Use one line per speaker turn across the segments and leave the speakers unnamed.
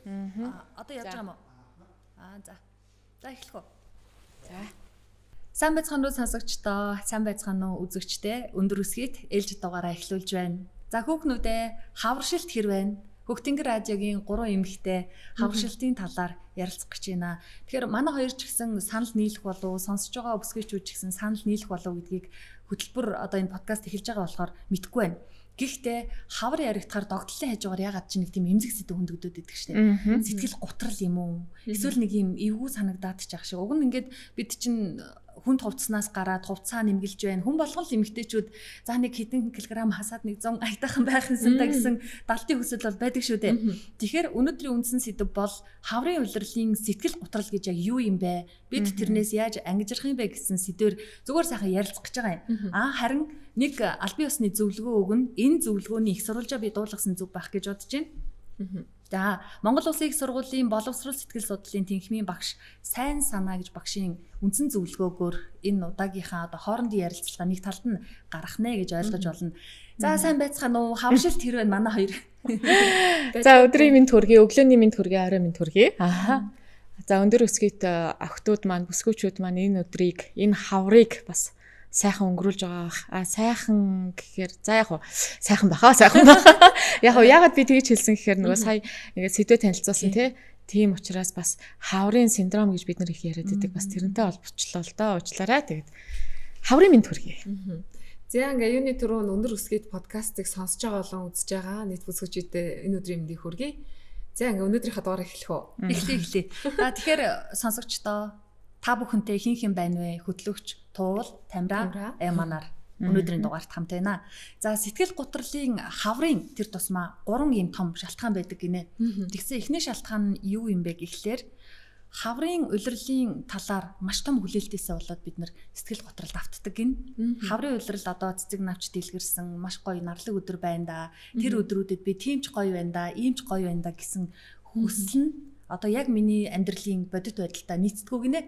Одоо явж байгаа юм уу? За эхлэх үү. За. Сайн байцгаана уу сонсогчдоо, сайн байцгаана уу үзэгчдээ. Өндөр өсгийт ээлж дугаараа эхлүүлж байна. За хүүхнүүдээ хавршилт хэр байна? Хөгтөнгөр радиогийн 3 эмэгтэй хавршилтын талаар ярилцах гэж байна. Тэгэхээр манай хоёр ч гэсэн санал нийлэх болов, сонсож байгаа бүсгүйчүүд ч гэсэн санал нийлэх болов гэдгийг хөтөлбөр одоо энэ подкаст эхэлж байгаа болохоор мэдэхгүй байна. Гэхдээ хавар яригдахаар догтлолын хажуугаар ягаад ч нэг тийм эмзэг сэдв хөндөгдөд идэг штеп. Сэтгэл гутрал юм уу? Эсвэл нэг юм эвгүй санагдаад ч ах шиг. Уг нь ингээд бид чинь хүнд хувцснаас гараад хувцаа нэмгэлж байна. Хүн болгон л эмэгтэйчүүд за нэг хэдэн килограмм хасаад нэг 100 аятайхан байх юмсан та гэсэн далтын хүсэл бол байдаг шүү дээ. Тэгэхээр өнөөдрийн үндсэн сэдв бол хаврын улирлын сэтгэл гутрал гэж яг юу юм бэ? Бид тэрнээс яаж ангижрах юм бэ гэсэн сэдвээр зүгээр сайхан ярилцах гэж байгаа юм. Харин нэг албан ёсны зөвлөгөө өгнө. Энэ зөвлөгөөний их сурвалжаа би дуулгасан зүг байх гэж бодож байна. За Монгол Улсын их сургуулийн боловсрол сэтгэл судлалын тэнхимийн багш сайн санаа гэж багшийн үндсэн зөвлөгөөгөөр энэ удаагийнхаа одоо хоорондын ярилцлага нэг талд нь гарах нэ гэж ойлгож байна. За сайн байцгаана уу? Хавшилт хэр байна манай хоёр?
За өдрийн мэнд хүргэе, өглөөний мэнд хүргэе, оройн мэнд хүргэе. За өндөр өсгийт охтууд маань, бүсгүйчүүд маань энэ өдрийг, энэ хаврыг бас сайхан өнгөрүүлж байгаа. Сайхан гэхээр за яг уу сайхан баха. Яг уу ягаад би тэгж хэлсэн гэхээр нөгөө сая ингээд сэдвээ танилцуулсан тийм учраас бас хаврын синдром гэж бид нар их яриад байдаг. Бас тэрнтэй холбочлоо л доо уучлаарай. Тэгээд хаврын мэнд хүргэе.
За ингээ юуны түрүүн өндөр өсгийт подкастыг сонсож байгаа болон үзэж байгаа нийт бүсгүйчүүдээ энэ өдрийн мэндийг хүргэе. За ингээ өнөөдрийнхээ дугаараа эхлэх үү?
Эхлэе. Тэгэхээр сонсогчдоо та бүхэнтэй хин байна вэ? Хөтлөгч Туул, Тамира, Эманаар өнөөдрийн дугаарт хамт байна. За сэтгэл гутралын хаврын тэр тусмаа 3 юм том шалтгаан байдаг гинэ. Тэгсэн эхний шалтгаан нь юу юм бэ гэхлээр хаврын улирлын талаар маш том хүлээлтээсээ болоод бид нар сэтгэл гутралд автдаг гин. Хаврын улирал одоо цэцэг навч дэлгэрсэн маш гоё нарлаг өдөр байна да. Тэр өдрүүдэд би тийм ч гоё байна да, ийм ч гоё байна да гэсэн хүсэл нь одоо яг миний амьдралын бодит байдалтай нийцдэггүй гинэ.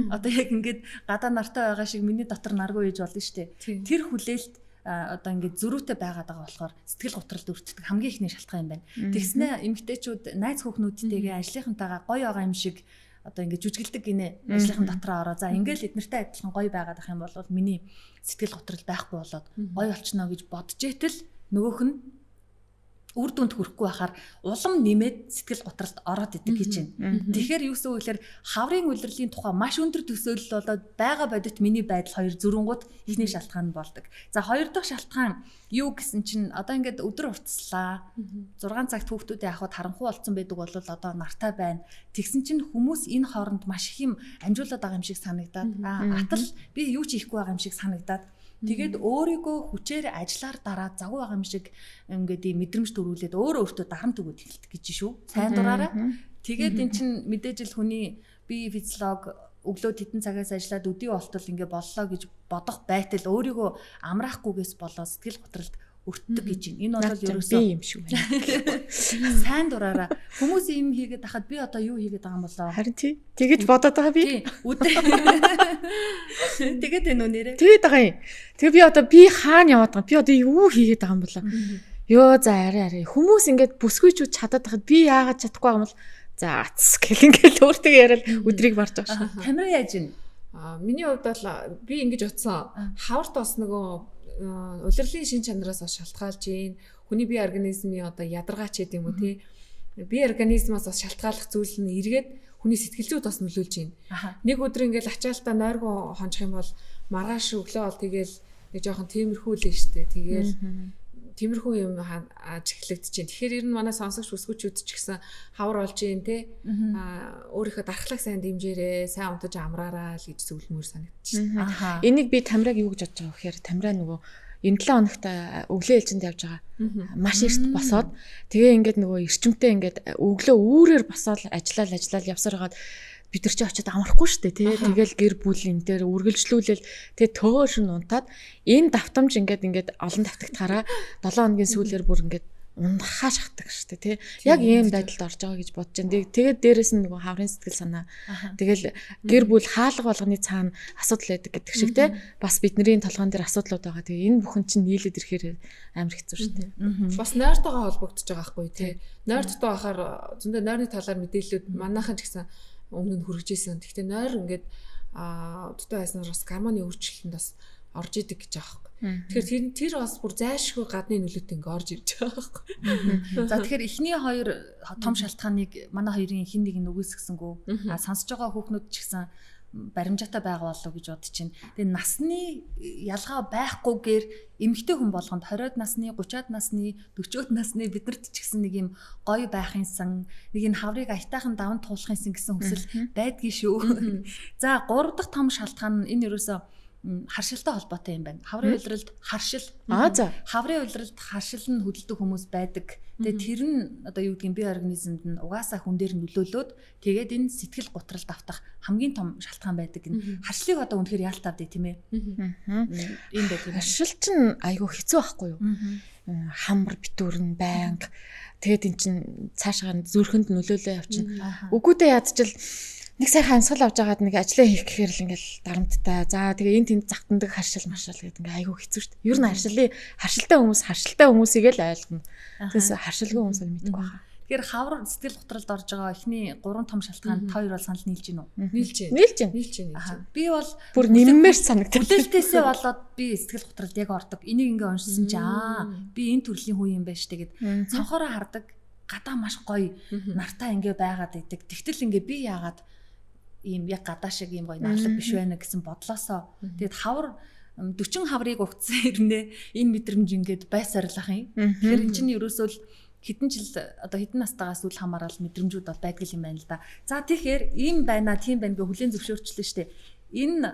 Одоо яг ингээд гадаа нартай байгаа шиг миний дотор наргүй ээж болно штэ. Тэр хүлээлт одоо ингээд зөрүүтэй байгаад байгаа болохоор сэтгэл гутралд өртдөг хамгийн ихний шалтгаан юм байна. Тэгснэ эмэгтэйчүүд найз хүүхнүүдтэйгээ ажлынхантайгаа гоё байгаа юм шиг одоо ингээд жүжиглдэг гинэ. Ажлынхан дотроо ороо. За ингээд эднэртэй адилхан гоё байгаад ах юм бол миний сэтгэл гутрал байхгүй болоод гоё болчихно гэж бодож итэл нөгөөх нь үр дүнд хүрэхгүй байхаар улам нэмээд сэтгэл гутралд ороод идэг гэж байна. Тэгэхээр юу гэсэн үг гэхээр хаврын улирлын тухай маш өндөр төсөөлөл болоод байгаа бодит миний байдал хоёр зөрөнгүүд ихний шалтгаан болдог. За хоёр дахь шалтгаан юу гэсэн чинь одоо ингээд өдөр уртслаа 6 цагт хүүхдүүдээ авахд харанхуй болсон байдаг бол одоо нартай байна. Тэгсэн чинь хүмүүс энэ хооронд маш их юм амжуулаад байгаа юм шиг санагдаад атал би юу ч хийхгүй байгаа юм шиг санагдаад тэгээд өөрийгөө хүчээр ажиллаар дараад завгүй байгаа юм шиг ингээд мэдрэмж төрүүлээд өөртөө дарамт өгөөд эхэлдэг гэж шүү. Сайн дураараа. Тэгээд эн чин мэдээж л хүний бие физиолог өглөө хэдэн цагаас ажиллаад өдий болтол ингээд боллоо гэж бодох байтал өөрийгөө амраахгүйгээс болоо сэтгэл гутралд өртдөг гэж байна. Энэ бол ерөөсөө
би юм шүү байна.
Сайн дураараа хүмүүс юм хийгээд хахад би одоо юу хийгээд байгаа юм болоо.
Харин тий. Тэгэж бодоод байгаа би.
Тэгээд энэ нэрээ.
Тэгээд байгаа юм. Тэгээ би одоо би хаана яваад байгаа? Би одоо юу хийгээд байгаа юм болоо. Йоо за арай. Хүмүүс ингээд бүсгүйчүүд чадаад байхад би яагаад чадахгүй байгаа юм бол за ац гэл ингээд өөртөө яриад өдрийг барж байгаа шүү.
Тамира яаж ийн?
Миний хувьд бол би ингэж утсан. Хаварт бас нөгөө улирлын шин чанараас бас шалтгаалж ийн. Хүний бие организмын одоо ядаргаач гэдэг юм уу тий. Бие организмаас бас шалтгааллах зүйл нь эргээд хүний сэтгэлзүйд бас нөлөөлж ийн. Нэг өдөр ингээл ачаалтаа нойргоо хончих юм бол маргааш өглөө бол тэгэл нэг жоохон тиймэрхүү л штэ. Тэгэл тиймэрхүү юм ажиглагдаж байна. Тэгэхээр ер нь манай сонсогч бүсгүйчүүд ч гэсэн хавар болж ийн те. Өөрийнхөө дархлааг сайн дэмжээрээ, сайн унтаж амраараа л гэж зөвлөмөр санагдчихна.
Энийг би Тамираг юу гэж бодож байгаа вэ гэхээр Тамираа нөгөө энэ 7 хоногт өглөө ээлжинд явж байгаа. Маш эрт босоод тэгээ ингээд нөгөө эрчимтэй ингээд өглөө үүрээр босоод ажиллаад явсаар хагаад бид нар чи очиод амрахгүй штэ тий. Тэгэл гэр бүл энэ дээр үргэлжлүүлэл тэгээ төөшн унтаад энэ давтамж ингээд олон давтагтахаараа 7 хоногийн сүүлээр бүр ингээд унахаа шахдаг шүү дээ тий. Яг ийм байдалд орж байгаа гэж бодож байна. Тэгээд дээрэс нь нөгөө хаврын сэтгэл санаа. Тэгэл гэр бүл хаалга болгоны цаана асуудал байдаг гэдэг шиг тий. Бас бидний толгойн дээр асуудлууд байгаа. Тэгээ энэ бүхэн чинь нийлээд ирэхээр амар хэцүү шүү дээ.
Бас нойртойгоо холбогдож байгаа байхгүй тий. Нойрттой байхаар зөндөө нойрны талаар мэдээлэлүүд манайхан ч гэсэн өмнө нь хүргэжсэн. Гэхдээ нойр ингээд дутуу байснаар бас гормоны өөрчлөлтөнд бас орж идэг гэж байгаа байхгүй. Тэгэхээр тэр бас бүр зайлшгүй гадны нөлөөтэй ингээ орж ирж байгаа байхгүй.
За тэгэхээр эхний хоёр том шалтгааныг манай хоёрын хин нэг нь үгүйсгэсэнгүү. Сонсож байгаа хүүхнүүд ч гэсэн баримжаатай байгаа болов гэж бодож байна. Тэгээ насны ялгаа байхгүйгээр эмэгтэй хүн болгонд 20-од насны, 30-од насны, 40-од насны биднэрт ч гэсэн нэг юм гоё байхынсан, нэг энэ хаврыг аятайхан даван туулахынсан гэсэн хүсэл байдгийн шүү. За 3 дахь том шалтгаан нь энэ ерөөсөө харшилтай холбоотой юм байна. Хаврын улиралд харшил. Хаврын улиралд харшил нь хөдөлдөг хүмүүс байдаг. Тэгээ тэр нь одоо юу гэдгийг бие организмд нь угаасаа хүн дээр нөлөөлөөд тэгээд энэ сэтгэл гутралд автах хамгийн том шалтгаан байдаг. Энэ харшлыг одоо үнэхээр яалт авдээ тийм ээ. Ийм байдаг.
Харшил чинь айгүй хэцүү байхгүй юу? Хамар битүүрэн байнга. Тэгээд эн чинь цаашаа зүрхэнд нөлөөлөө явчихна. Үгүйдээ ядчил нэг сайхан амьсгал авч агаад нэг ажиллаа хийх гэхээр л ингээл дарамттай. За тэгээ энэ тэнд загтандаг харшил маршал гэдэг ингээ айгүй хэцүү шүү дээ. Ер нь харшилтай хүмүүсийг л ойлгоно. Тэгээс харшилгүй хүмүүс нь мэдгүй байна.
Тэгэхээр хавар сэтгэл готролд орж байгаа эхний 3 том шалтгаан та хоёр бол санал нийлж гинүү?
Нийлж байна.
Би бол
бүр нэммээр санагдав.
Хүлээлтээсээ болоод би сэтгэл готролд яг ордог. Энийг ингээ уншсан чи би энэ төрлийн хүн юм байна штэ гэд цонхороо хардаг. Гадаа маш гоё нартай ингээ байгаад идэг. Тэгтэл ингээ би яагаад ийм яг гадаа шиг ийм гоё нарлаг биш байна гэсэн бодлоосоо тэгээд хавар 40 хаврыг угтсан хэрнээ энэ мэдрэмж ингээд байсаарлах юм. Тэгэхээр энэ чинь ерөөсөө хэдэн жил одоо хэдэн настайгаас үл хамаарал мэдрэмжүүд бол байдаг юм байна л да. За тэгэхээр ийм байна, тийм байна гэ хүлэн зөвшөөрчлээ штэ. Энэ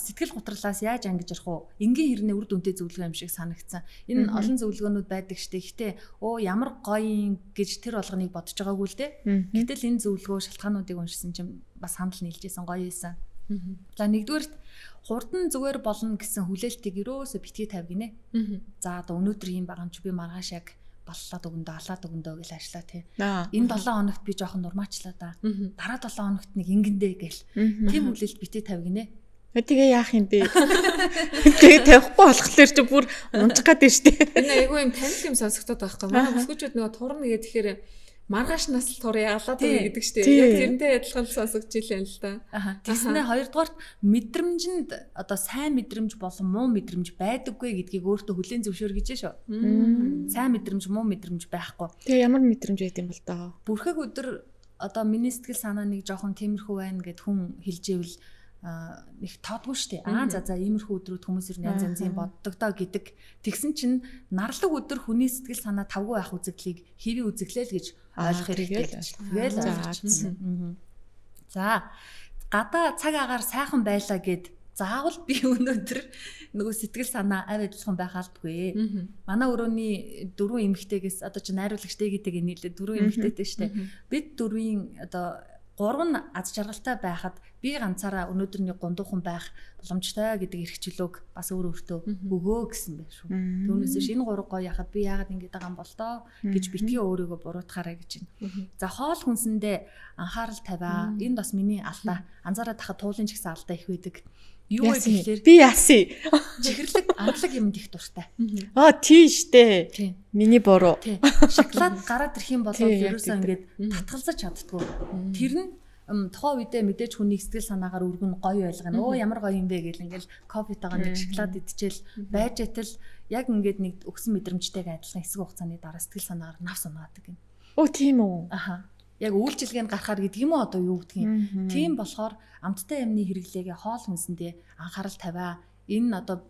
сэтгэл гутралаас яаж ангиж ярих вэ? Энгийн хэрнээ үр дүнтэй зөвлөгөө юм шиг санагдсан. Энэ олон зөвлөгөөнүүд байдаг штэ. Гэхдээ ямар гоё гэж тэр болгоныг бодож байгаагүй л дээ. Гэтэл энэ зөвлөгөө шалтгаануудыг уншсан чинь бас санал нийлжсэн гоё байсан. За нэгдүгээрт хурдан зүгээр болно гэсэн хүлээлтийг ерөөсө битгий тавь гинэ. За одоо өнөөдөр юм байгаа юм чи би маргааш яг баллаад өгөндөө алаад өгөндөө гэж ажиллаа тий. Энэ 7 хоногт би жоохон нурмаачлаа да. Дараа 7 хоногт нэг ингэндээ гээл. Тийм хүлээлт битгий тавь гинэ.
Тэгээ яах юм бэ? Тэгээ тавихгүй болохоор чи бүр унчих гээд штэ.
Энэ айгүй юм танил юм сонсогдоод байхгүй. Манай бүсгүүчүүд нөгөө турна гэдэг тэгэхээр маргааш нас л турья алаад өгье гэдэг штэ. Яг тэрнтэй адилхан сонсогдож илээ л да.
Тэгснэ хоёрдугаарт мэдрэмжинд одоо сайн мэдрэмж болон муу мэдрэмж байдаггүй гэдгийг өөртөө хүлээн зөвшөөргөж шүү. Сайн мэдрэмж, муу мэдрэмж байхгүй.
Тэгээ ямар мэдрэмж байд юм бол доо.
Бүрхэг өдөр одоо миний сэтгэл санаа нэг жоохон тиймэрхүү байна гэд хүн хэлжээвэл нэг тоодгүй штэ. За иймэрхүү өдрүүд хүмүүс ер нь янз янзын боддог доо гэдэг. Тэгсэн чинь нарлаг өдөр хүний сэтгэл санаа тавгүй байх үзэгдлийг хэвийн үзэглээл гэж ойлгох хэрэгтэй. Тэгэл ойлгочихсон. За гадаа цаг агаар сайхан байлаа гэд заавал би өнөөдөр нөгөө сэтгэл санаа авь адилхан байх албагүй. Манай өрөөний 4 эмэгтэйгээс одоо чи найруулагчтай гэдэг нийлээ 4 эмэгтэйтэй штэ. Бид 4-ийн одоо 3 нь аз жаргалтай байхад би ганцаараа өнөөдрний гундуухан байх боломжтой гэдэг эрх чөлөөг бас өөртөө өгөө гэсэн байх шүү. Түүнээс энэ 3 гоё яхад би яагаад ингэж байгаа юм бол тоо гэж битгий өөрийгөө буруутгаарай гэж байна. За хоол хүнсэндээ анхаарал тавиа. Энэ бас миний алдаа. Анзаараад тахад туулын ч гэсэн алдаа их байдаг. Юу вэ гэхээр
би яасыг
чихэрлэг амтлаг юмд их дуртай.
Тийш дээ. Миний буруу.
Шоколад гараад ирэх юм бол ерөөсөө ингээд татгалзаж чаддгүй. Тэр нь тухайн үедээ мэдээж хүний сэтгэл санаагаар өргөн гоё ойлгоно. Ямар гоё юм бэ гэл ингээл кофетойгоо нэг шоколад идчихэл байж атал яг ингээд нэг өгсөн мэдрэмжтэйг адилхан хэсэг хугацааны дараа сэтгэл санаагаар нав сунаадаг юм.
Тийм үү?
Яг үйлчилгээнд гарахаар гэдэг юм уу одоо юу гэдэг юм. Тийм болохоор амттай юмны хэрэглээгээ хоол хүнсэндээ анхаарал тавиа. Энэ одоо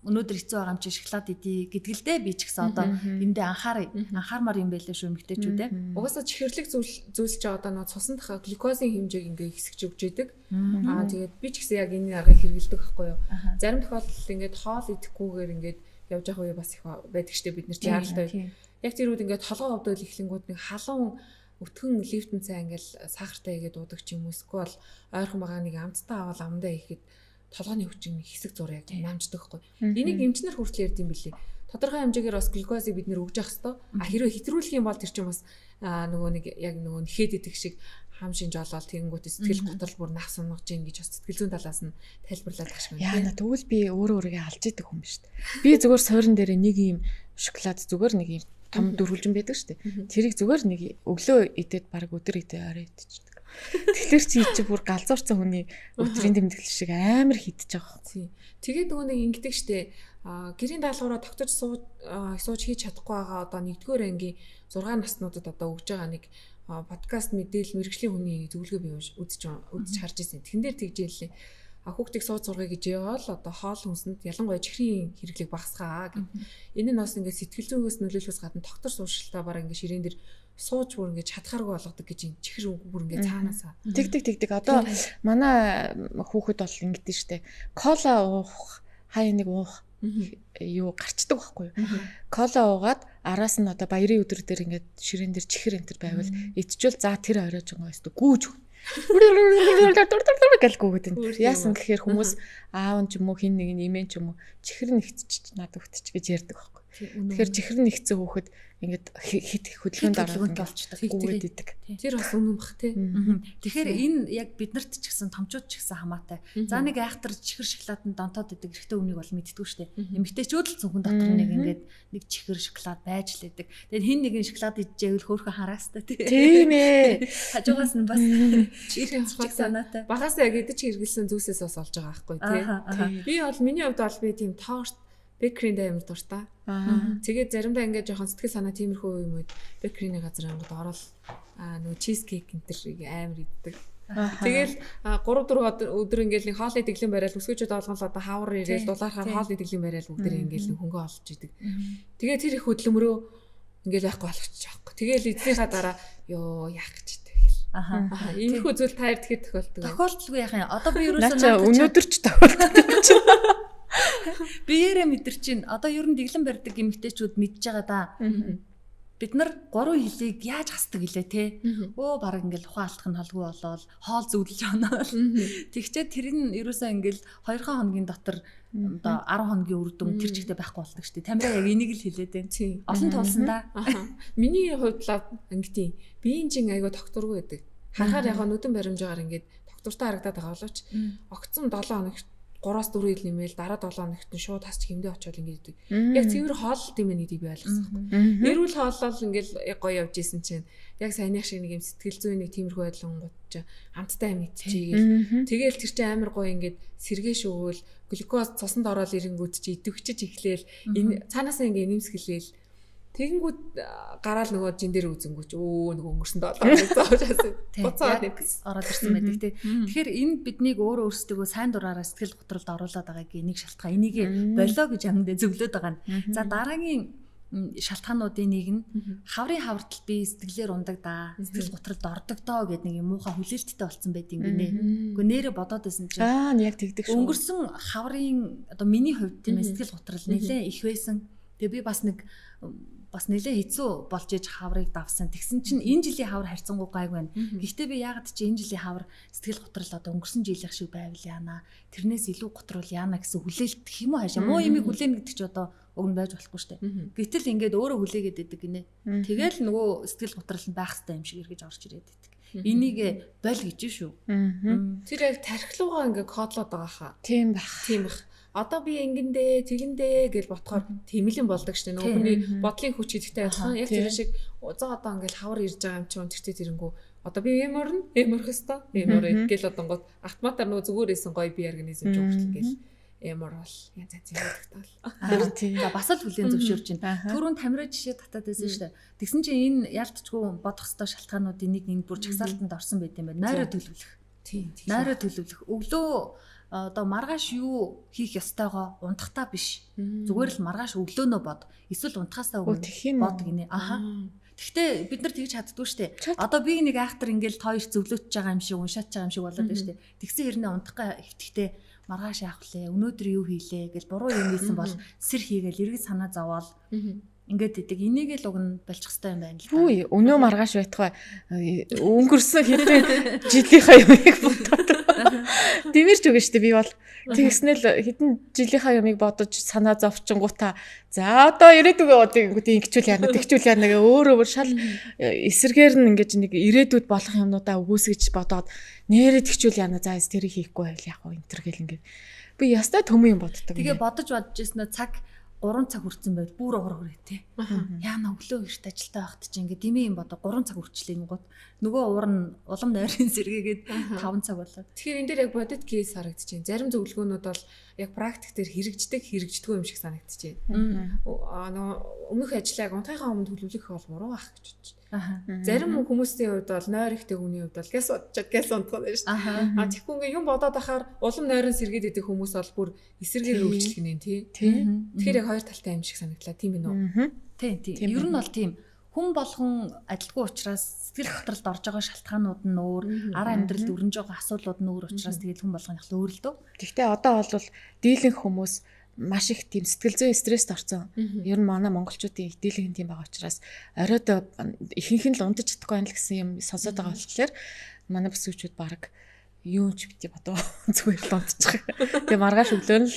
өнөөдөр хэцүү байгаа юм чи шоколад идэ гэдгэлдээ би ч гэсэн одоо эндээ анхаармаар юм байлаа шүү эмэгтэйчүүд.
Угаасаа чихэрлэг зүйлж байгаа одоо нөгөө цуснд глюкозын хэмжээг ингээ ихсэж өгч идэг. Тэгээд би ч гэсэн яг энэ аргыг хэрэглэдэг байхгүй юу. Зарим тохиолдолд ингээд хоол идэхгүйгээр ингээд явж явах үе бас их байдаг штеп бид нар чи яаралтай. Яг тэр үед ингээд толгой ховдол ихлэнгүүд нэг халуун өтгөн лифтэн цай ингээл сахартай игээд уудаг ч юм уу эсвэл ойрхон байгаа нэг амттай аваад амдаа ихэд толгойн өвчин хэсэг зур яг намждаг хгүй. Энийг эмчнэр хүртэл ярьд юм билий. тодорхой хэмжээгээр бас глюкозыг бид нэр өгж явах хэвээр. Хэрвээ хэтрүүлэх юм бол тэр чинь бас нөгөө нэг яг нөгөө нэхэд идэх шиг хам шинж олоод тэгэнгүүт сэтгэл готрол бүр нах сунгаж ингэж бас сэтгэл зүйн талаас нь тайлбарлаад тах шиг байна.
Яа тэгвэл би өөрийгөө алж идэг хүн биш үү? Би зүгээр сойрон дээр нэг юм шоколад зүгээр нэг юм том дөрвөлжин байдаг шүү дээ. Тэрийг зүгээр нэг өглөө идээд баг өдөр идээ орой идчихдэг. Тэгэхээр чи бүр галзуурсан хүний өдрийн тэмдэглэл шиг амар хидэж байгаа.
Тийм. Тэгээд нөгөө нэг ингэдэг штэ. Гэрийн даалгавраа тогтож сууж хийж чадахгүй байгаа одоо 1-р ангийн 6 наснуудад одоо өгж байгаа нэг подкаст мэдээлэл мэрэгжлийн хүний зөвлөгөө би үзэж харж ирсэн. Тэгэн дээр тэгж хэллээ. Хүүхдийг сууж сургая гэж яваал одоо хоол хүнсэнд ялангуяа чихрийн хэрэглийг багасгаа гэх. Энэ нь бас ингээд сэтгэл зүйнээс нөлөөлөхөөс гадна доктор сууршилтаа бараг ингээд ширээн дээр сууж бүр ингээд чадхааргүй болгодог гэж чихэр бүр ингээд цаанаасаа.
Тэгдэг. Одоо манай хүүхэд бол ингэдэж штэ. Кола уух, хаяа нэг уух юу гарчдаг байхгүй юу? Кола уугаад араас нь одоо баярын өдөр дээр ингээд ширээн дээр чихэр энтер байвал идчихвэл за тэр оройж байгаа өстө гүүж гэлгүйгээд энэ. Яасан гэхээр хүмүүс аав нь ч юм уу хин нэг нь имэн ч юм уу чихэр нэгтчих надад өгтөч гэж ярьдаг байхгүй. Тэгэхээр чихэр нэгцэн хүүхэд ингээд хит хөдөлгөөнд ороод болчдаг гүгээд идэг.
Тэр бас үнэн бах тий.
Тэгэхээр энэ яг биднэрт ч гэсэн томчууд ч гэсэн хамаатай. За нэг айхтар чихэр шоколаданд донтоод идэг эрэгтэй хүнийг бол мэддэггүй шүү дээ. Эмэгтэйчүүд л зөвхөн дотор нэг ингээд нэг чихэр шоколад байж л идэг. Тэгээд хин нэгэн шоколад идчихвэл хөөхөн хараастай тий.
Тийм ээ.
Хажуугаас нь бас чих санаатай.
Багасаа яг идэж хэрэглэсэн зүйлсээс бас олж байгаа байхгүй тий. Би бол миний хувьд бол би тийм торт бекринд амар дуртай. Тэгээд заримдаа ингээд жоохон сэтгэл санаа тиймэрхүү юм үед бекрийн газар ангууд орол нөгөө чизкейк энтер амар иддэг. Тэгэл 3-4 өдөр ингээд нэг хоолны дэглэм барайл өсгөөчөд олгол одоо хавар ирээл дулаархаар хоолны дэглэм барайл бүгд ингээд хөнгөө олж идэг. Тэгээд тэр их хөдөлмөрөө ингээд байхгүй болчихж байгаа юм. Тэгэл эзнийхаа дараа ёо яах гэж идэг. Энэ их үзүүл таард хэд тохиолдог.
Тохиолдолгүй яах юм. Одоо би ерөөсөө
өнөөдөр ч тохиолддог.
Биеэрээ мэдэр чинь одоо ер нь дэглэм барьдаг эмэгтэйчүүд мэдж байгаа да. Бид нар 3 хилийг яаж хасдаг гэлээ те. Өө бараг ингээл ухаан алдах нь холгүй болоод хоол зүудэлж оноо. Тэгчээ тэр нь ерөөсөө ингээл 2 хоногийн дотор одоо 10 хоногийн үр дүн тэр чигтээ байхгүй болдог шүү дээ. Тамираа яг энийг л хэлээд байна. Олон тулсан да.
Миний хувьд л ингэдэм. Биеийн чин айгаа докторгүй байдаг. Харахаар яг нүдэн баримжаагаар ингээд доктортой харагдаад байгаа боловч огцом 7 хоног 3-4 хил нэмэл дараа 7 хоногт нь шууд хасч хэмдээ очиод ингээд идэг. Яг цэвэр хооллолт юм энийг би ойлгосон. Эрүүл хооллол ингээд гоё явж исэн чинь яг саяных шиг нэг юм сэтгэл зүйн нэг тиймэрхүү байдлангууд ч хамттай мэдчихийгээл. Тэгээл тэр чинь амар гоё ингээд сэргээ шөөвөл глюкоз цуснд ороод ирэнгүүт чи идэвхчиж эхлээл энэ цаанаасаа ингээд нэмсгэлээл тэгэнгүүт гараал нөгөө жин дээр үзэнгүүч нөгөө өнгөрсөн 7 хоног буцаад
ороод ирсэн байдаг тий. Тэгэхээр энэ биднийг өөрөө өөрсдөө сайн дураараа сэтгэл готролд оруулаад байгаагийн нэг шалтгаан. Энийг болоо гэж ангид зөвлөд байгаа нь. За дараагийн шалтгаануудын нэг нь хаврын хавртал би сэтгэлээр ундаг да. Сэтгэл готролд ордог доо гэдэг нэг юм муухай хүлээлттэй болсон байдгийг гинэ. Гэхдээ нэрэ бодоод байсан чинь
яг тэгдэг шүү.
Өнгөрсөн хаврын одоо миний хувьд тийм сэтгэл готрол нэлээ их байсан. Тэгээ би бас нэлээ хэцүү болж иж хаврыг давсан. Тэгсэн чинь энэ жилийн хавар харьцангуй гайг байна. Гэхдээ би яагаад чи энэ жилийн хавар сэтгэл готрол одоо өнгөрсөн жилийнх шиг байвал яана. Тэрнээс илүү готрол яана гэсэн хүлээлт гэх юм уу хаашаа. Муу имийг хүлээнэ гэдэг чи одоо уг нь байж болохгүй шүү дээ. Гэтэл ингээд өөрөө хүлээгээд идэг гинэ. Тэгэл нөгөө сэтгэл готрол нь байх хэрэгтэй юм шиг эргэж орж ирээд идэг. Энийг боль гэж шүү.
Тэр яг тархилуугаа ингээд кодлоод байгаа хаа.
Тийм бах.
Одоо би ингэндээ тэгэндээ гэж ботхоор тэмэлэн болдог шнэ. Нөгөө хүний бодлын хүч идэхтэй адилхан. Яг тэр шиг одоо ингээл хавар ирж байгаа юм чи үнэртэй тэрэнгүү. Одоо би эморно, эморх өстой. Эмор гэл одонгод автоматар нөгөө зүгээр исэн гоё би организм ч өөрчлөлт гээл. Эмор бол янз янз явагддаг.
За бас л хүлэн зөвшөөрч байна. Түрүүн тамираа жишээ татаад байсан шүү дээ. Тэгсэн чинь энэ ялтчгүй бодох ёстой шалтгаануудын нэг нь бүр чагсаалтанд орсон байт юм байна. Нойроо төлөвлөх. Тийм. Нойроо төлөвлөх. Өглөө одоо маргааш юу хийх ёстойгоо унтахтаа биш. Зүгээр л маргааш өглөөнөө бод. Эсвэл унтахаасаа өмнө бод гинэ. Гэхдээ бид нар тэгж чаддгүй штэ. Одоо би нэг айхтар ингээл тоёр зөвлөж байгаа юм шиг уншаач байгаа юм шиг болоод байна штэ. Тэгсэн хэрнээ унтахгаа хөвтгтээ маргааш яах вүлээ? Өнөөдөр юу хийлээ гэж буруу юм хийсэн бол сэр хийгээл эргэж санаа зовоол. Ингээд идэг. Энийг л уг нь болчих хэвээр юм байна л да.
Үгүй өнөө маргааш байтугай өнгөрсөн хэдэн жилийнхаа юмыг бодоод Дэмэрч өгнө штэ би бол тэгснэл хэдэн жилийнхаа юмыг бодож санаа зовчингуудаа за одоо ирээдүгөө одоо ингэчүүл яана тэгчүүл яана гэ өөр шал эсэргээр нь ингэж нэг ирээдүйд болох юмнуудаа өгөөсгөж бодоод нэрээ тэгчүүл яана за тэрийг хийхгүй байл яг энэ төр гэл ингэ би ястай төмөн юм боддог.
Тэгээ бодож ирсэн цаг 3 цаг хүрсэн байл бүр уур хүрээ те. Яана өглөө эрт ажилдаа байхад чи ингээ дэмий юм бодоо 3 цаг хүрчлээ гот нөгөө уур нь улам нойрын сэргээгээд 5 цаг болоод.
Тэгэхээр энэ дээр яг бодит кейс харагдаж байна. Зарим зөвлөгөөнүүд бол яг практик дээр хэрэгждэггүй юм шиг санагдаж байна. Өмнөх ажлаа яг унтахын өмнө төлөвлөх бол буруу ах гэж бодчих. Зарим хүмүүсийн хувьд бол нойр ихтэй хүний хувьд бол гэс унтах нь шүү дээ. Тэгэхгүй ингээ юм бодоод ахаар улам нойрон сэргээд идэх хүмүүс бол бүр эсэргээр үйлчлэх нэ тий. Тэгэхээр яг хоёр талтай юм шиг санагдлаа тийм ээ нөө.
Тийм. Ер нь бол тийм. Хүн болгон адилгүй учраас сэтгэл готролд орж байгаа шалтгаанууд нь өөр, ар амьдралд өрнөж байгаа асуудлууд нь өөр учраас тэгээд хүн болгон яг өөр л дөө.
Гэхдээ одоо бол дийлэнх хүмүүс маш их тийм сэтгэл зүйн стресст орсон. Ер нь манай монголчуудын их дийлэнх тийм байгаа учраас оройд ихэнх нь л унтаж чадахгүй байна л гэсэн юм сонсоод байгаа болохоор манай бүсгүүчүүд баг юу ч бити бодоо зүгээр л унтчих. Тэгээ маргааш өглөө нь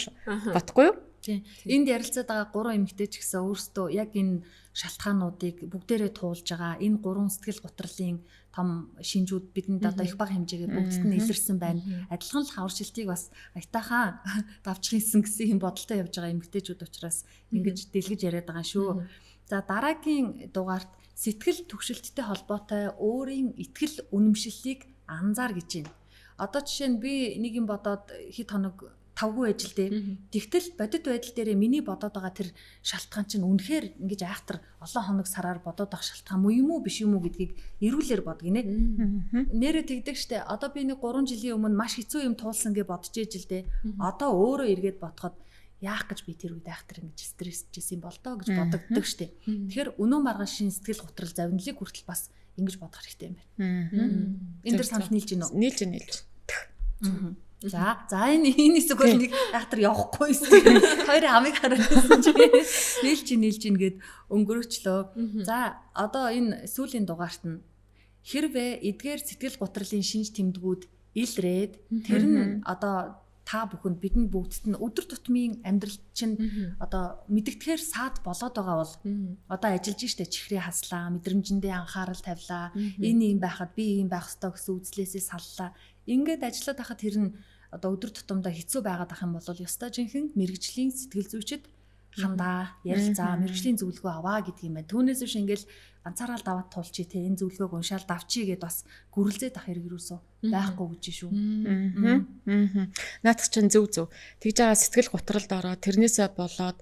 батхгүй юу?
Тийм. Энд ярилцаад байгаа 3 эмэгтэй ч гэсэн өөрсдөө яг энэ шалтгаануудыг бүгдээрээ туулж байгаа. Энэ 3 сэтгэл готрлын том шинжүүд бидэнд одоо их бага хэмжээгээр бүгдд нь илэрсэн байна. Адилхан л хаваршилтыг бас аятайхан давчих хийсэн гэсэн юм бодолтой явж байгаа эмэгтэйчүүд учраас ингэж дэлгэж яриад байгаа шүү. За дараагийн дугаарт сэтгэл түгшилттэй холбоотой өөрийн итгэл үнэмшиллийг анзаар гэж байна. Одоо жишээ нь би нэг юм бодоод хэд хоног тавгүй ажил дээ. Тэгтэл бодит байдал дээрээ миний бодоод байгаа тэр шалтгаан чинь үнэхээр ингэж айхтар олон хоног сараар бодоод байгаа шалтгаан юм уу биш юм уу гэдгийг эрүүлэр бодгийнэ. Нэрэ тэгдэг штэ. Одоо би нэг 3 жилийн өмнө маш хэцүү юм туулсан гэж бодож ижил дээ. Одоо өөрөө эргээд бодоход яах гэж би тэр үед айхтар ингэж стрессжсэн юм бол доо гэж бодогддог штэ. Тэгэхээр өнөө маргааш шин сэтгэл готрол завинлыг хүртэл бас ингэж бодох хэрэгтэй юм байна. Энд дэр санал нийлж гин үү?
Нийлж.
За энэ хэсэг бол нэг айхтар явахгүй юм. Хоёрын амыг хараад нийлж ин гэд өнгөрөөчлөө. За одоо энэ сүүлийн дугаарт нь хэрвээ эдгээр сэтгэл гутралын шинж тэмдгүүд илрээд тэр нь одоо та бүхэнд бидэнд бүгдд нь өдөр тутмын амьдрал чинь одоо мэдгэдэхээр саад болоод байгаа бол одоо ажиллаж штэ чихрээ хаслаа, мэдрэмжиндээ анхаарал тавилаа, энэ юм байхад би ийм байх ёстой гэсэн үзлээсээ саллаа. Ингээд ажиллаад байхад тэр нь одоо өдөр тутамдаа хэцүү байгаад ах юм бол ёстой жинхэнэ мэрэгжлийн сэтгэл зүйчэд хандаа, ярилцаа, мэрэгжлийн зөвлөгөө аваа гэдэг юм байна. Түүнээс биш ингээл ганцаараа даваад тулчи те энэ зөвлөгөөг уншаал давчи гэд бас гүрэлзээд ах хэрэг юусоо байхгүй гэж шүү.
Наадах чинь зөв. Тэгж байгаа сэтгэл готролд ороо тэрнээсээ болоод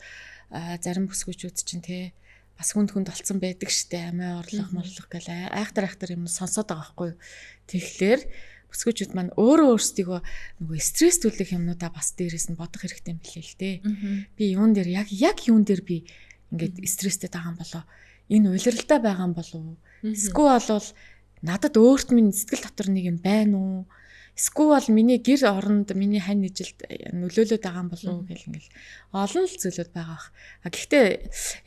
зарим бүсгүүчүүд чинь те бас хүнд болцсон байдаг штэ амиа орлох гэл айхтар юм сонсоод байгаа байхгүй юу. Тэгэхээр бүсгүүчүүд маань өөрсдийгөө нөгөө стресс түлэх юмнуудаа бас дээрээс нь бодох хэрэгтэй юм билээ л дээ. Би юун дээр яг юун дээр би ингээд стресстэй байгаа юм болоо энэ уйлралтай байгаа юм болов эсвэл болвол надад өөрт минь сэтгэл дотор нэг юм байна уу эсвэл миний гэр оронд миний хань нэжилд нөлөөлөд байгаа юм болов гэл ингээл олон л зүйлүүд байгаа бах. Гэхдээ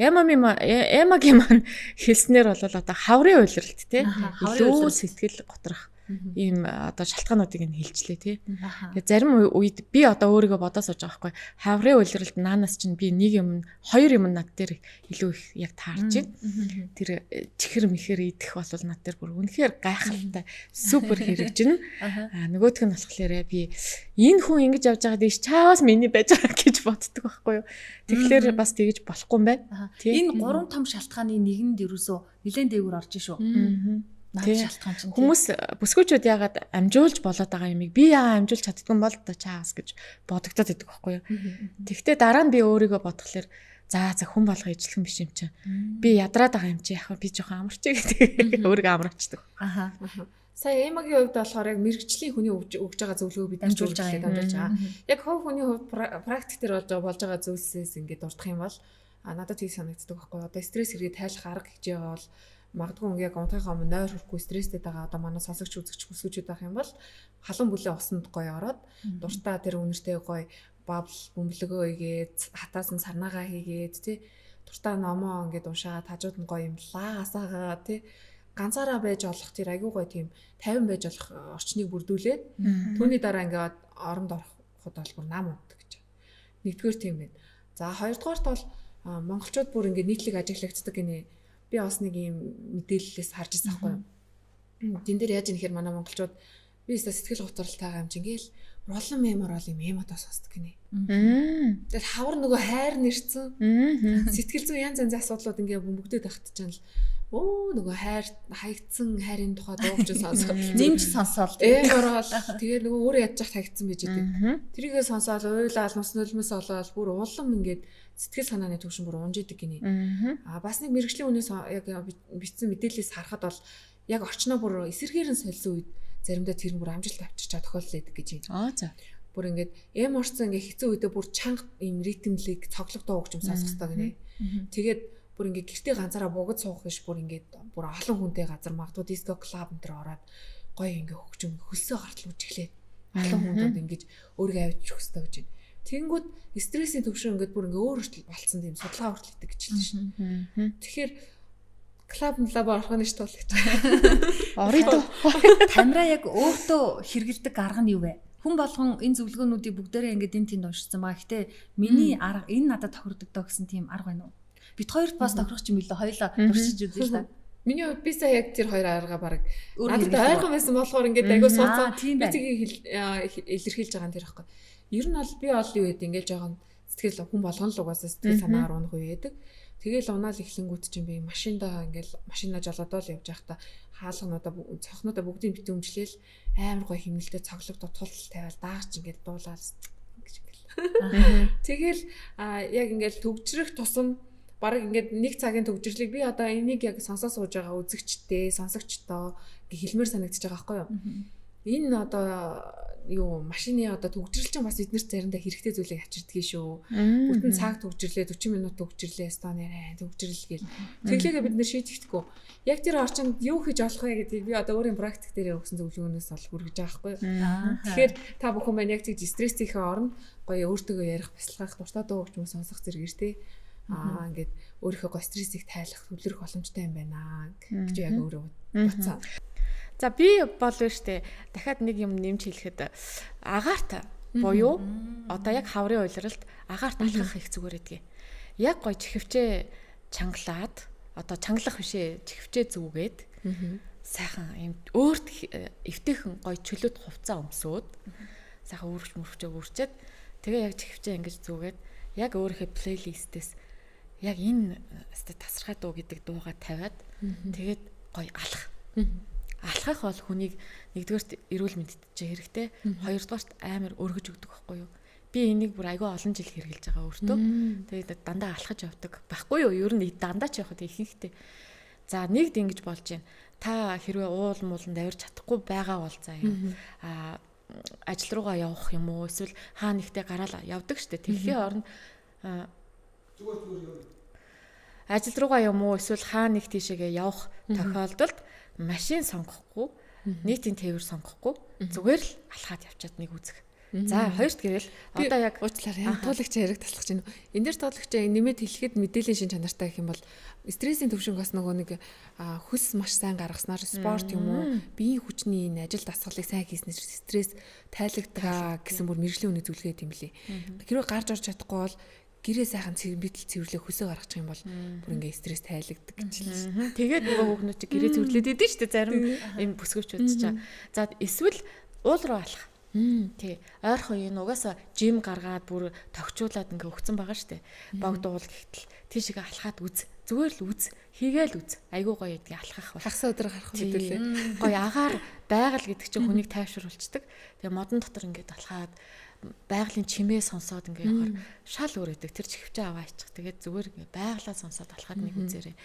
эмагийн маань хэлснээр бол одоо хаврын уйлралт те илүү сэтгэл готрох ийм одоо шалтгаануудыг нь хэлжлээ тий. Тэгээ зарим үед би одоо өөрийгөө бодоо сууж байгаа байхгүй. Хаврын уйлралд наанаас чинь би нэг юм хоёр юм над дээр илүү их яг таарч байна. Тэр чихэр мэхэр идэх бол над дээр бүр үнэхээр гайхалтай супер хэрэгжин. Нөгөөх нь болохоор би энэ хүн ингэж явж байгаа дэш чаавас миний байж байгаа гэж боддог байхгүй юу. Тэгэхээр бас тэгэж болохгүй юм байна.
Энэ 3 том шалтгааны нэгэнд ерөөсөө нэлээд дээгүүр орж шүү.
Хүмүүс бүсгүүчүүд яагаад амжуулж болоод байгаа юмыг би яагаад амжуулж чаддгүй бол та чаас гэж бодогдоод байдаг байхгүй юу. Тэгвэл дараа нь би өөрийгөө бодглохлоор за хүн болго ижилхэн биш юм чинь. Би ядраад байгаа юм чи яг би жоохон амарч гэдэг өөрийгөө амраачдаг.
Сая эмагийн хувьд болохоор яг мэрэгжлийн хүний өгж байгаа зөвлөгөө бид дамжуулж байгаа. Яг хувь хүний хувьд практик дээр болж байгаа зүйлсээс ингээд дурдах юм бол надад тийг санагддаг байхгүй юу. Одоо стресс хэрэг тайлах арга гэж байгаа бол магадгүй яг унтахынхаа өмнө нойр хүрхгүй стресстэй байгаа одоо манай сонсогч үзэгч бүсгүүчүүд байх юм бол халуун бүлээ усанд гоё ороод дуртай тэр үнэртэй гоё бабл бөмбөлөгөө игээд хатаас нь сарнаагаа хийгээд тий дуртай номоо ингээд уншаад хажууд нь гоё юм лагасаагаа тий ганцаараа байж олох тэр айгүй гоё тийм 50 байж олох орчныг бүрдүүлээд түүний дараа ингээд оронд ороход бол бүр нам унтдаг гэж. Нэгдүгээр тийм байна. За хоёрдугаарт бол монголчууд бүр ингээд нийтлэг ажиглагддаг гинэ. Би бас нэг юм мэдээлэлээс харж ирсэн байхгүй юу. Тэн дээр яаж нэхэр манай монголчууд би сэтгэл готролтойгоо юм чи ингээл олон мемор ол юм эмотоо сонсдог гинэ. Тэгэл хавар нөгөө хайр нэрцэн. Сэтгэл зүйн янз янзын асуудлууд ингээ бөмбөгдөд багтчихсан л нөгөө хайр хаягдсан хайрын тухай дуугч сонсох.
Нэмж сонсоол.
Ороод тэгээ нөгөө өөрөө ядж хат хаягдсан байж идэг. Тэрийгээ сонсоод уйлал нус нулимс олоод бүр улам ингээд сэтгэл санааны төвшин бүр унж идэг гинэ. Бас нэг мэрэгжлийн үнээс яг бичсэн мэдээлэлээс харахад бол яг орчноо бүр эсэргээр нь солисон үед заримдаа тэр бүр амжилт авчирчаа тохиолдол байдаг гэж юм.
За.
Бүр ингээд орцсон ингээ хэцүү үедээ бүр чанга юм ритмлийг цоглог дуугч юм сонсох хэрэгтэй гинэ. Тэгээд бүр ингээ гэртээ ганцаараа бугад суух биш бүр ингээд бүр олон хүнтэй газар магадгүй диско клуб энэ төр ороод гоё ингээ хөгжим хөлсөө гартал үжиглээд олон хүнүүд ингэж өөрийгөө авч өгөх хэрэгтэй гэж байна. Тэнгүүд стрессийн төвшин ингээд бүр ингээ өөр хүртэл болцсон тийм судалгаа хүртэл идэг гэж хэлсэн шин. Тэгэхээр клуб орохны ш тул гэж.
Орё.
Тамира яг өөртөө хэрэгэлдэг арга нь юу вэ? Хүн болгон энэ зөвлөгөөнүүдийг бүгдээрээ ингээд энэ тэнд уншсан байгаа. Гэтэ миний арга энэ надад тохирдог доо гэсэн тийм арга байна уу? Бид хоёрт бас тохирох юм билээ. Хоёлаа туршиж үзье л да.
Миний хувьд би сая яг тэр хоёр арга баг надад ойрхон байсан болохоор ингээд айгуу сууцаа би тгийг илэрхийлж байгаа юм тэр байхгүй. Ер нь бол би ол юу гэдэг ингээд жоохон сэтгэл хүн болгон л угаасаа сэтгэл санаагаар унах үе байдаг. Тэгэл унаал ихлэнгүүт чинь би машиндаа ингээл машинаа жолоодоо л явж байхдаа хаалгануудаа цохнуудаа бүгдийг бит өмжлээл амар гоё химнэлтэй цоглог дутгал тавиал даагч ингээл дуулаад гэж ингээл. Тэгэл яг ингээл төгжрөх тусам бараг ингээд нэг цагийн төгжрлийг би одоо энийг яг сонсоо сууж байгаа үзэгчтэй сонсогчдоо хэлмээр санагдчихж байгаа байхгүй юу. Энэ одоо юу машины одоо төгжрөл чинь бас эднэрт заримдаа хэрэгтэй зүйлийг авчирдгийг шүү. Бүтэн цаг төгжрлээ 40 минут төгжрлээ стон ярэ төгжрөл гээл. Тэглээгээ бид нэр шийдэхгүй. Яг тэр орчинд юу хийж олох вэ гэдгийг би одоо өөрийн практик дээр өгсөн зөвлөгөөнөөс бол хүргэж байгаа байхгүй юу. Тэгэхээр та бүхэн маань яг тэгж стрессийнхээ оронд гоё өөртөө ярих бясалгах дуртай дуу хөгжмөө сонсох зэрэгэр те. Ингээд өөрийнхөө гоё стрессийг тайлах төвлөрөх боломжтой юм байна гэж яг өөрөө бодсон.
За би болов штэ дахиад нэг юм нэмж хэлэхэд агаарт буюу одоо яг хаврын уйлралд агаарт алхах их зүгээр гэдгийг. Яг гоё чихвчээ чангалаад одоо чангалах бишээ чихвчээ зүгээд сайхан юм өөрт эвтэйхэн гоё чөлөөт хувцас өмсөөд сайхан мөрөвчөө үрчээд тэгээ яг чихвчээ ингэж зүгээд яг өөрийнхөө плейлистээс яг энэ тасархай дуу гэдэг дуугаа тавиад тэгээд гоё алах. Алхах бол хүнийг нэгдүгээрт эрүүл мэндэд хэрэгтэй, хоёрдугаарт амар өргөж өгдөг байхгүй юу? Би энийг бүр айгүй олон жил хэрэгжилж байгаа өөртөө. Тэгээд дандаа алхаж явдаг байхгүй юу? Ер нь дандаа ч явахад ихэнхдээ. За нэгд ингэж болж байна. Та хэрвээ уул мууланд авирч чадахгүй байгаа бол заа юм. Ажил руугаа явах юм уу? Эсвэл хаа нэгтээ гараал явдаг штэ. Тэгэхээ орно ажил руугаа юм уу? Эсвэл хаа нэг тийшээгээ явах тохиолдолд машин сонгохгүй, нийтийн тээвэр сонгохгүй, зүгээр л алхаад явчаад нэг үзэх. За хоёрт гэрэл одоо яг
уучлаарай. Туулагч яриг таслах чинь. Энэ дэр туулагч нэмээд хэлэхэд мэдээллийн шин чанартай гэх юм бол стрессийн төвшинг бас нөгөө нэг хөс маш сайн гаргаснаар спорт юм уу, биеийн хүчний энэ ажил дасгалыг сайн хийснээр стресс тайлагдгаа гэсэн бүр мэрэгжлийн үнэ зөвлөгөө юм лээ. Хэрвээ гарч орж чадахгүй бол гэрээ сайхан битэл цэвэрлээ хөсөө гаргачих юм бол бүр ингээ стресс тайлагддаг гэж хэлсэн.
Тэгээд нөгөө хүүхнүүд чи гэрээ цэвэрлээд идэв шүү дээ зарим энэ бүсгүүчүүд чаа. За эсвэл уул руу алах. Тий. Ойрхон энэ угаасаа жим гаргаад бүр тогтчуулаад ингээ өгцөн байгаа шүү дээ. Богд уул гэхтэл тийшээ алхаад үз. Зүгээр л үз. Хийгээл үз. Айгуу гоё гэдгийг алхах бол.
Хагас өдөр гарах хэдүүлээ.
Гоё агаар байгаль гэдэг чинь хүнийг тайвшруулцдаг. Тэгээ модон дотор ингээ алхаад байгалийн чимээ сонсоод ингээ явахаар шал өрөөдөг. Тэр чихвчээ аваа ичих. Тэгээд зүгээр ингээ байгалаа сонсоод алхаад нэг үзээрэй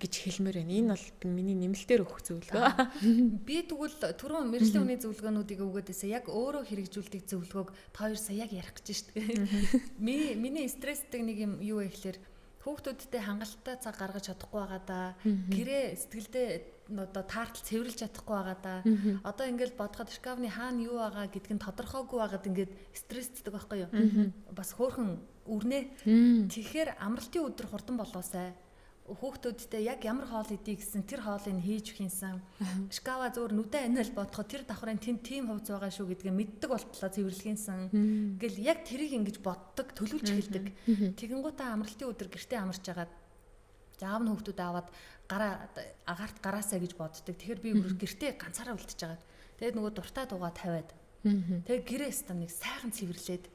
гэж хэлмээр байна. Энэ бол миний нэмэлтээр өгөх зөвлөгөө.
Би тэгвэл түрүүн мэрэгжлийн үнийн зөвлөгөөнүүдийг өгөөдөөсөө яг өөрөө хэрэгжүүлдэг зөвлөгөөг та хоёр сая яг ярих гэж штэ. Миний стресстэй нэг юм юу вэ гэхээр хүүхдүүдтэй хангалттай цаг гаргаж чадахгүй байгаа да. Гэрээ сэтгэлдээ одоо таартал цэвэрлж чадахгүй байгаа да. Одоо ингээд бодоход шкафны хаана юу байгаа гэдг нь тодорхойгүй байгаад ингээд стресстэй байхгүй юу? Бас хөөрхөн үрнэ. Тэгэхээр амралтын өдөр хурдан болоосай. хүүхдүүдтэй яг ямар хоол идэх гэсэн тэр хоолыг хийж хийнсэн. Шкава зөөр нүдэ анил бодоход тэр давхрын тэнд тийм хувц байгаа шүү гэдгээ мэддэг болтлоо цэвэрлэхийнсэн. Ингээл яг тэрийг ингэж боддог, төлөвлөж хэлдэг. Тэгэнгуутаа амралтын өдөр гэртээ амарч агаад заав нь хүүхдүүд аваад агаарт гараасаа гэж боддог. Тэгэхээр би гэртээ ганцаараа үлдчихэж агаад. Тэгээд нөгөө дуртай дуугаа тавиад. Тэгээд гэрээс та нэг сайхан цэвэрлээд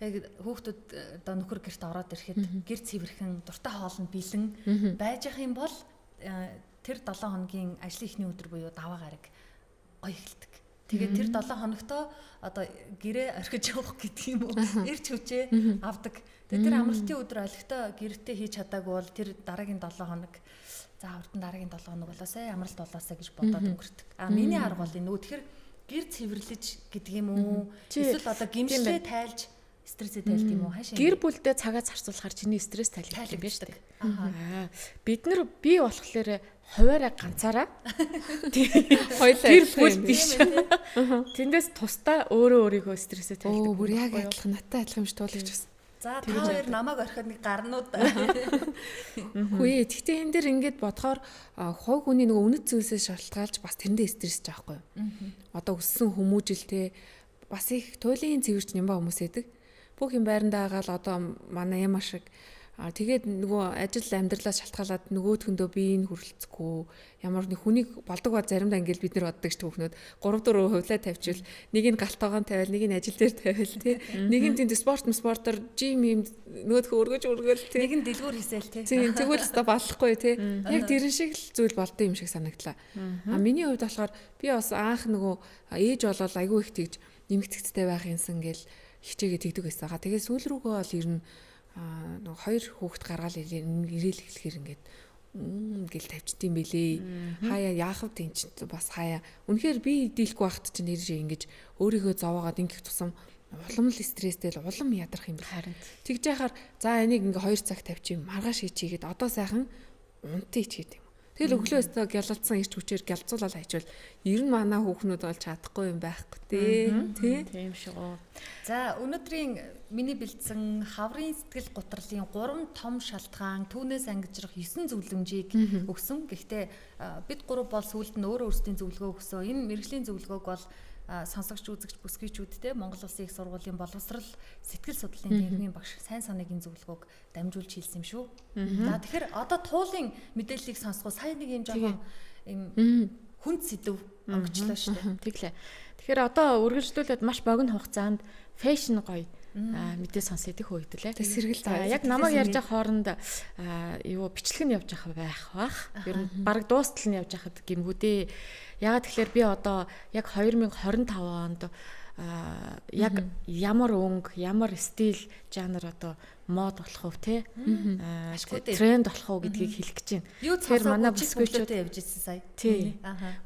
яг хүүхдүүд одоо нөхөр гэрт ороод ирэхэд гэр цэвэрхэн дуртай хоолнд бэлэн байж ах юм бол тэр 7 хоногийн ажлын эхний өдөр буюу даваа гараг гоё эхэлдэг. Тэгээд тэр 7 хоногтоо одоо гэрээ орхиж явах гэдэг юм уу? Эрч хүчээ авдаг. Тэгээд тэр амралтын өдөр олигтой гэртээ хийж чадаагүй бол тэр дараагийн 7 хоног за урдан дараагийн 7 хоног болоосай амралт болоосай гэж бодоод өнгөрдөг. Миний арга бол энэ үү тэгэхээр гэр цэвэрлэж гэдэг юм уу? Эсвэл одоо гимшлээ тайлж стрессээ тайлт юм уу? Хаашаа.
Гэр бүлдээ цагаа зарцуулахаар чиний стресс тайлах юм байна шүү дээ. Бид нар би болохоор хуваараа ганцаараа хоёлаа гэр бүл биш. Тэндээс тусдаа өөрөө өөрийгөө стрессээ тайлдаг.
Бүр яг адилхан наттай адилхан юм шиг туулж байсан.
За та хоёр намайг орхиод нэг гарнууд.
Хөөе, тэгтээ энэ дэр ингээд бодохоор хог хүний нөгөө үнэт зүйлсээс шалтгаалж бас тэрэндээ стрессж байгаа байхгүй юу? Одоо өссөн хүмүүжилтэй бас их туйлын цэвэрч нямба хүмүүс эдэг. Бүх юм байрандаа агаал одоо манай яма шиг тэгээд нөгөө ажил амьдралаас шалтгаалаад нөгөөдхөндөө биеийг хүрэлцэхгүй ямар нэг хүнийг болдог ба заримдаа ингээл бид нар боддог ч түүхнүүд 3-4 хувлаа тавьчихвал нэг нь галтаагаан тавиал нэг нь ажил дээр тавиал тий нэг нь тийм спортоор жим юм нөгөөдхөө өргөж тий
нэг нь дэлгүүр хийсэл тий
тэгвэл өстө болохгүй тий яг тэрэн шиг л зүйл болдсон юм шиг санагдлаа. Миний хувьд болохоор би бас анх нөгөө ээж болол айгүй их тэгж нэмэгдэцтэй байх юмсан гэл хичээгээ тэгдэг байсан. Тэгээд сүүл рүүгээ бол ер нь нэг 2 хүүхэд гаргаал ирээл эхлэхээр ингээд гэл тавьчт юм бэлээ. Хаяа яах вэ тийм ч бас хаяа. Үнэхээр би дийлэхгүй байхад чинь ирж ингэж өөрийгөө зовоогоод ингэх тусам улам л стресстэй л улам ядрах юм байна. Тэгж яхаар за энийг ингээ 2 цаг тавьчих юм маргааш хийчихэд одоо сайхан унтъя ч гэдэг юм. Тэгэл өглөө өстө гялалцсан ирч хүчээр гялцуулаад хайчвал ер нь манай хүүхнүүд болж чадахгүй юм байхгүй тий.
Тийм шиг үү.
За өнөөдрийн миний бэлдсэн хаврын сэтгэл гутралын 3 том шалтгаан түүнээс ангижрах 9 зөвлөмжийг өгсөн. Гэхдээ бид 3 бол сүүлд нь өөрөө өөрсдийн зөвлөгөө өгсөн. Энэ мэргэжлийн зөвлөгөөг бол сонсогч үзэгч бүсгүйчүүдтэй Монгол Улсын их сургуулийн боловсрал сэтгэл судлалын техникийн багш сайн санаагийн зөвлөгөөг дамжуулж хэлсэн юм шүү. За тэгэхээр одоо туулын мэдээллийг сонсгоо сая нэг юм жоохон юм хүнд сэдв онгочлоо шүү дээ.
Тэглээ. Тэгэхээр одоо үргэлжлүүлээд маш богино хугацаанд фэшн гоё мэдээ сонсох идэх хөөдөлээ.
Тэг сэргэл
яг намайг ярьж байгаа хооронд юу бичлэг нь явж байх бах. Ер нь баг дуустал нь явж байхад гимгүүдээ. Ягаад тэгэхээр би одоо яг 2025 онд яг ямар өнгө, ямар стил, жанр одоо мод болох уу те тренд болох уу гэдгийг хэлэх гэж байна.
Тэгэхээр манай бүсгүйчүүд явж ирсэн сая.
Тий.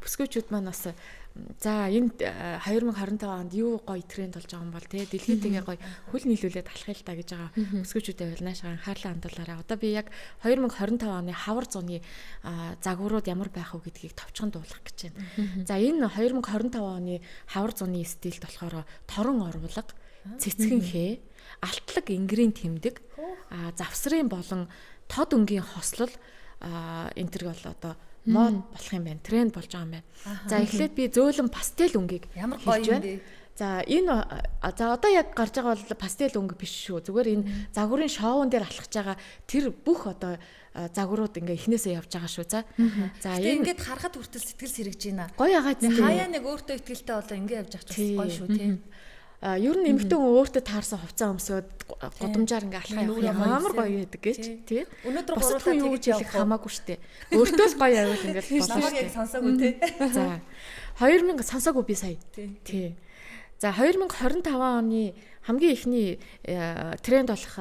Бүсгүйчүүд маань бас за энэ 2025 онд юу гоё тренд болж байгаа юм бол те дэлхийдээ гоё хөл нийлүүлээд алхах л та гэж байгаа бүсгүйчүүдэд наашаа анхаарлаа хандуулаарай. Одоо би яг 2025 оны хавар зуны загварууд ямар байх вэ гэдгийг товчхон дуулах гэж байна. За энэ 2025 оны хавар зуны стилд болохоор торон орволго, цэцгэн хээ, алтлаг ингрийн тэмдэг, завсрын болон тод өнгийн хослол энэ төр бол одоо мод болох юм байна. Тренд болж байгаа юм байна. За эхлээд би зөөлөн пастел өнгийг
ямар гоё юм бэ?
За энэ одоо яг гарч байгаа бол пастел өнгө биш шүү. Зүгээр энэ загварын шоун дээр алхаж байгаа тэр бүх одоо загварууд ингээ эхнээсээ явж байгаа шүү. За
энэ ингээд харахад хүртэл сэтгэл сэргэж байна.
Гоё агаа тийм.
Хаяа нэг өөртөө ихтгэлтэй болоо ингээ явж байгаа ч гоё шүү тийм.
Ер нь эмэгтэй хүн өөртөө таарсан хувцас өмсөд гудамжаар ингээ алхах ямар гоё байдаг гэж тий.
Өнөөдөр
гуруулаа юу гэж хэлэх хамаагүй штэ. Өөртөө л гоё авил ингээ
болоо штэ. Сонсоогүй тий.
За 2000 сонсоогүй би сая. Тий. За 2025 оны хамгийн ихний тренд болох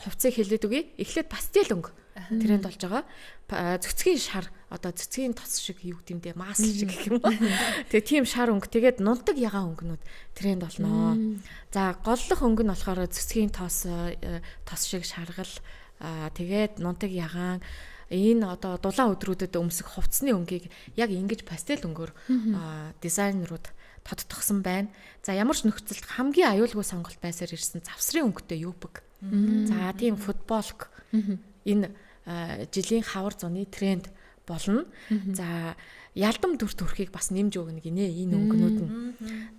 хувцсыг хэлээд үгүй. Эхлээд пастел өнгө тренд болж байгаа. Цэцгийн шар одоо цэцгийн тос шиг юу гэмдэ маск шиг гэх юм уу. Тэгээ тийм шар өнгө тэгээд нунтаг ягаан өнгөнүүд тренд болноо. За голлох өнгө нь болохоор цэцгийн тос шиг шаргал тэгээд нунтаг ягаан энэ одоо дулаан өдрүүдэд өмсөх хувцсны өнгийг яг ингэж пастел өнгөөр дизайнерууд тодтогсон байна. За ямар ч нөхцөлд хамгийн аюулгүй сонголт байсаар ирсэн завсрын өнгөтэй юбг. За тийм футболк энэ жилийн хавар зуны тренд болно. За ялдам дүр төрхийг бас нэмж өгнө гинэ энэ өнгөнүүд нь.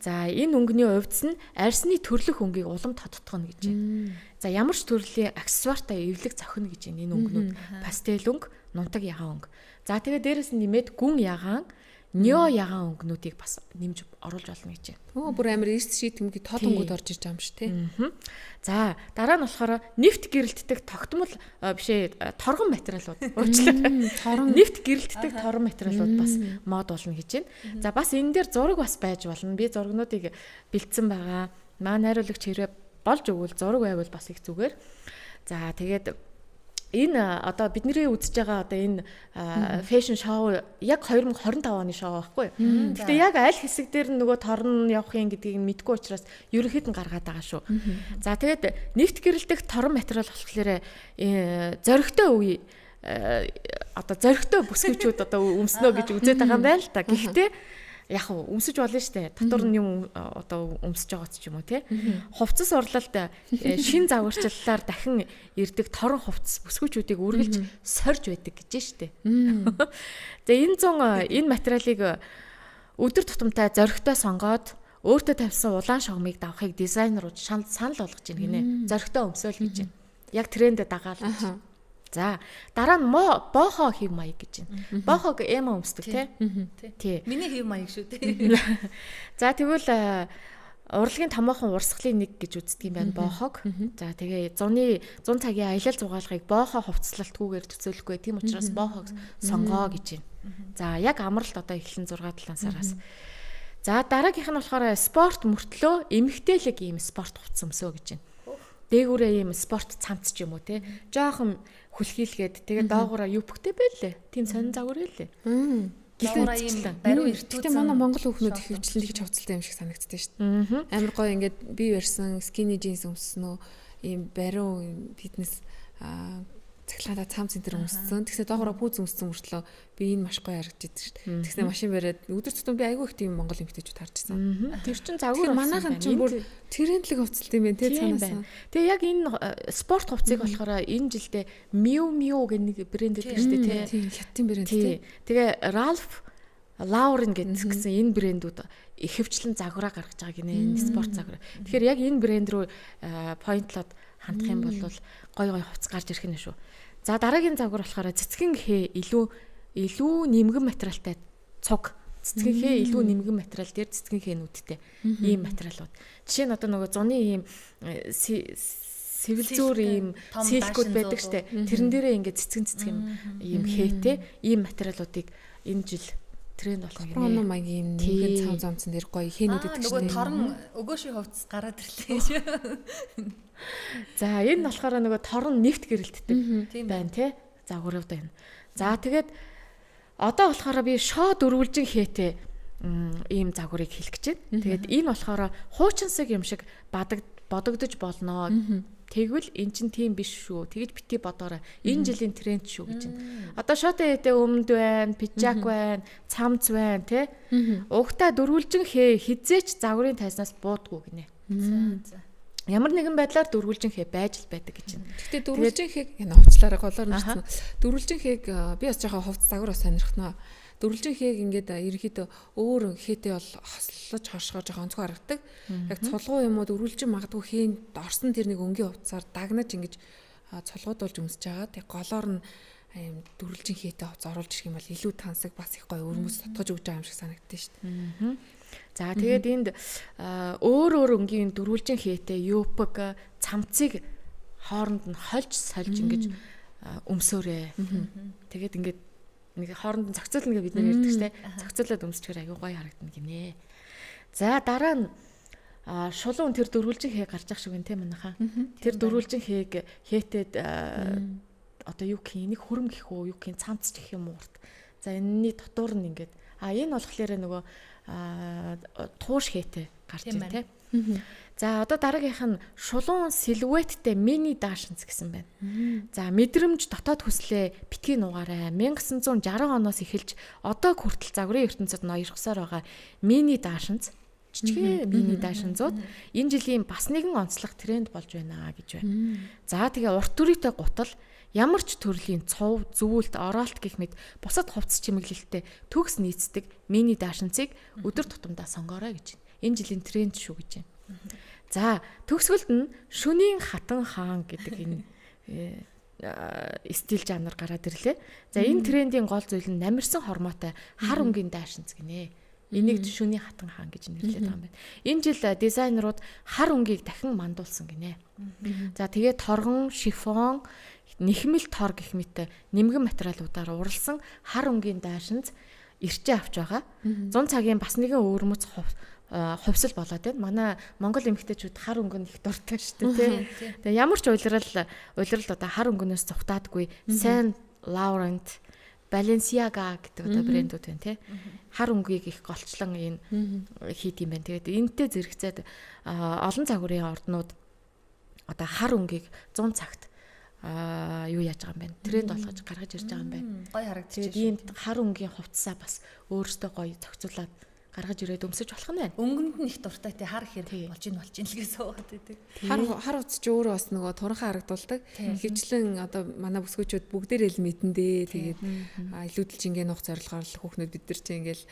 За энэ өнгөний увдс нь арьсны төрлөх өнгийг улам тодтгоно гэж байна. За ямар ч төрлийн аксессуартай эвлэг зохино гэж байна энэ өнгөнүүд. Пастел өнгө, нунтаг ягаан өнгө. За тэгээ дээрэс нь нэмээд гүн ягаан, нё ягаан өнгөнүүдийг бас нэмж оруулж болно гэж байна.
Бүр амар эрс шийт хэмги тод өнгөд орж иж байгаа юм шүү тий.
За дараа нь болохоор нефт гэрэлтдэг тогтмол торгон материалууд уучлаарай. Нефт гэрэлтдэг торгон материалууд бас мод болно гэж байна. За бас энэ дээр зураг бас байж болно. Би зургнуудыг бэлдсэн байгаа. Манай найруулагч хэрэг болж өгвөл зураг байвал бас их зүгээр. За тэгээд энэ одоо бидний үзэж байгаа одоо энэ фэшн шоу яг 2025 оны шоу байхгүй юу. Гэхдээ яг аль хэсэг дээр нөгөө торн явах юм гэдгийг мэдгүй учраас ерөнхийд нь гаргаад байгаа шүү. За тэгээд нефт гэрэлтэх торон материал болохоор зоригтой үе одоо зоригтой бүсгүүчүүд одоо өмснөө гэж үзээд байгаа юм байна л та. Гэхдээ яг өмсөж болно штэ. Татвар нь юм одоо өмсөж байгаа ч юм уу тий. Хувцас урлалт шин загварчлалаар дахин ирдэг торон хувцас бүсгүүчүүдийг үргэлж сорж байдаг гэж штэ. За энэ материалыг өдөр тутамдаа зоригтой сонгоод өөртөө тавьсан улаан шогмыг давахыг дизайнерууд санал болгож байна гинэ. Зоригтой өмсөөл гэж байна. Яг трендээ дагаал гэж. За дараа нь бохо хэв маяг гэж байна. Бохог эмо өмсдөг тий.
Миний хэв маяг шүү тий.
За тэгвэл урлагийн томоохон урсгалын нэг гэж үздэг юм байна бохог. За тэгээ 100 цагийн аялал зугаалгыг бохо хувцаслалтгүйгээр төсөөлөхгүй. Тийм учраас бохог сонгоо гэж байна. За яг амралт одоо эхлэн 6-7 сараас. За дараагийнх нь болохоор спорт мөртлөө эмгтээлэг ийм спорт хувцас өмсөө гэж байна. Дээгүүрээ ийм спорт цамц ч юм уу тий. Жоохон хүлхийлгээд тэгээ доогоороо юпгтэй байлээ. Тийм сонин загвар байлээ.
Доогоороо ийм баруун эртүүд.
Гэтэ манай монгол хүүхнүүд их хөвчлэн тэгж хувцалтай юм шиг санагддаг шүү дээ. Амар гоё ингээд бие барьсан скини джинс өмснөө ийм баруун фитнес цахилгаанаа цам центр өмссөн. Тэгсээ доогоороо пүүз өмссөн мөртлөө би энэ маш гоё харагддаг шүү дээ. Тэгсээ машин бариад өдөр тутам би айгүй их тийм монгол эмэгтэйчүүд харж байсан.
Тэр чин загвар
манайхан ч бүр трендлэг хувцалт юм байна тий цаанаас.
Тэгээ яг энэ спорт хувцсыг болохоор энэ жилдээ Miu Miu гэх нэг брэнд гэдэг шүү дээ тий.
Хятадын брэнд тий.
Тэгээ Ralph Lauren гэсэн энэ брэндүүд ихэвчлэн загвараа гаргаж байгаа гинэ энэ спорт загвар. Тэгэхээр яг энэ брэнд рүү поинтлоод хандах юм бол гой хувцас гарч ирэх нь шүү. За дараагийн загвар болохоор цэцгэн хээ илүү нэмгэн материалтай цуг. Цэцгэн хээ илүү нэмгэн материал дээр цэцгэн хээнүүдтэй ийм материалууд. Жишээ нь одоо нөгөө зуны ийм сэвэлзүүр ийм силкүүд байдаг штэ. Тэрэн дээрээ ингээд цэцгэн ийм хээтэй ийм материалуудыг энэ жил тренд болох юм.
Проно маяг ийм нэмгэн цамцсан дээр гоё хээнүүд байдаг штэ.
Нөгөө торон өгөөшийн хувцас гараад ирлээ шүү.
За энэ болохоор нөгөө торон нефт гэрэлтдэг байна тий. Загварууд байна. За тэгээд одоо болохоор би шоо дөрвөлжин хээтэй ийм загварыг хэлэх гэж байна. Тэгээд энэ болохоор хуучинсаг юм шиг бодогдож болно. Тэгвэл эн чин тийм биш шүү. Тэгж бити бодоорой. Энэ жилийн тренд шүү гэж байна. Одоо шоотой хээтэй өмд байна, пижак байна, цамц байна тий. Угтаа дөрвөлжин хээ хизээч загварын тайзнаас буудгүй гинэ.
За.
Ямар нэгэн байдлаар дөрвөлжин хээ байж л байдаг гэж байна.
Гэтэ дөрвөлжин хээг навчлаараа голоор нэрсэн. Дөрвөлжин хээг би бас жоохон хувцас загвар сонирхноо. Дөрвөлжин хээг ингээд ерөнхийдөө өөр хээтэй бол хослож хоршгоо жоохон онцгой харагдаг. Яг цулгуу юм уу дөрвөлжин магадгүй хээнд орсон тэр нэг өнгийн хувцасаар дагнаж ингэж цулгуудуулж өмсөж байгаа. Тэг голоор нь дөрвөлжин хээтэй хувцас оруулж ирэх юм бол илүү тансаг бас их гоё өрмөс тотгож өгч байгаа юм шиг санагддаг шүү дээ.
За тэгээд энд өөр өнгийн дөрвөлжин хээтэй юпг цамцыг хооронд нь хольж сольж ингэж өмсөөрэй. Тэгээд ингээд нэг хооронд нь зохицуулна гэж бид нар ярьдаг штэ. Зохицуулаад өмсчихээр аягүй гоё харагдана гинэ. За дараа нь шулуун тэр дөрвөлжин хээ гарч ах шиг байна те манайхаа. Тэр дөрвөлжин хээтэд одоо юу гэх юм нэг хөрөм гэх үү юу гэх цамц гэх юм уу. За энэний дотор нь ингээд энэ болохоор нөгөө тууш хээтэй гарч байна те. За одоо дараагийнх нь шулуун силуэттэй мини даашинц гэсэн байна. За мэдрэмж дотоод хүслээ битгий нугаарай. 1960 оноос эхэлж одоо хүртэл загварын ертөнцид ноёрхсоор байгаа мини даашинц жижиг мини даашинцууд энэ жилийн бас нэгэн онцлог тренд болж байна гэж байна. За тэгээ урт дүрийтэй гутал ямар ч төрлийн цов, зүйлт, оролт гэх мэт бусад хувцас чимэглэлтэй төгс нийцдэг мини даашинцыг өдөр тутамдаа сонгоорой гэж байна. Энэ жилийн тренд шүү гэж байна. За төгсгөлд нь шөнийн хатан хаан гэдэг энэ стил жанр гараад ирлээ. За энэ трендийн гол зүйл нь намирсан хормоотой хар өнгийн даашинц гинэ. Энийг шөнийн хатан хаан гэж нэрлэдэг юм байна. Энэ жил дизайнерууд хар өнгийг дахин мандуулсан гинэ. За тэгээд торгон, шифон, нэхмэл тор гэх мэт нэмгэн материалуудаар уралсан хар өнгийн даашинц ирчээ авч байгаа. 100 цагийн бас нэгэн өвөрмөц хувьсал болоод байна. Манай Монгол эмэгтэйчүүд хар өнгөнд их дуртай шүү дээ, тий. Тэгээ ямар ч улирал одоо хар өнгөнөөс зүхтаадгүй Saint Laurent, Balenciaga гэдэг одоо брэндүүд байна, тий. Хар өнгийг их голчлон энэ хийд юм байна. Тэгээд энэтэй зэрэгцээд олон загварын орднууд одоо хар өнгийг 100 цагт юу яаж байгаа юм бэ? Тренд болгож гаргаж ирж байгаа юм байна.
Гоё харагдчих.
Тэгээд ийм хар өнгийн хувцсаа бас өөрөөсөө гоё зохицуулаад гаргаж ирээд өмсөж болох нь байна.
Өнгөнд нь их дуртай тий хар ихээр болж ийн л гэж суугаад байдаг.
Хар утас ч өөрөө бас нөгөө туранхаа харагдуулдаг. Хөвчлэн одоо манай бүсгүүчүүд бүгдээрээ л мэдэндээ тэгээд илүүдэл жингээ нуух зорилгоор л хүүхнүүд бид нар чинь ингээл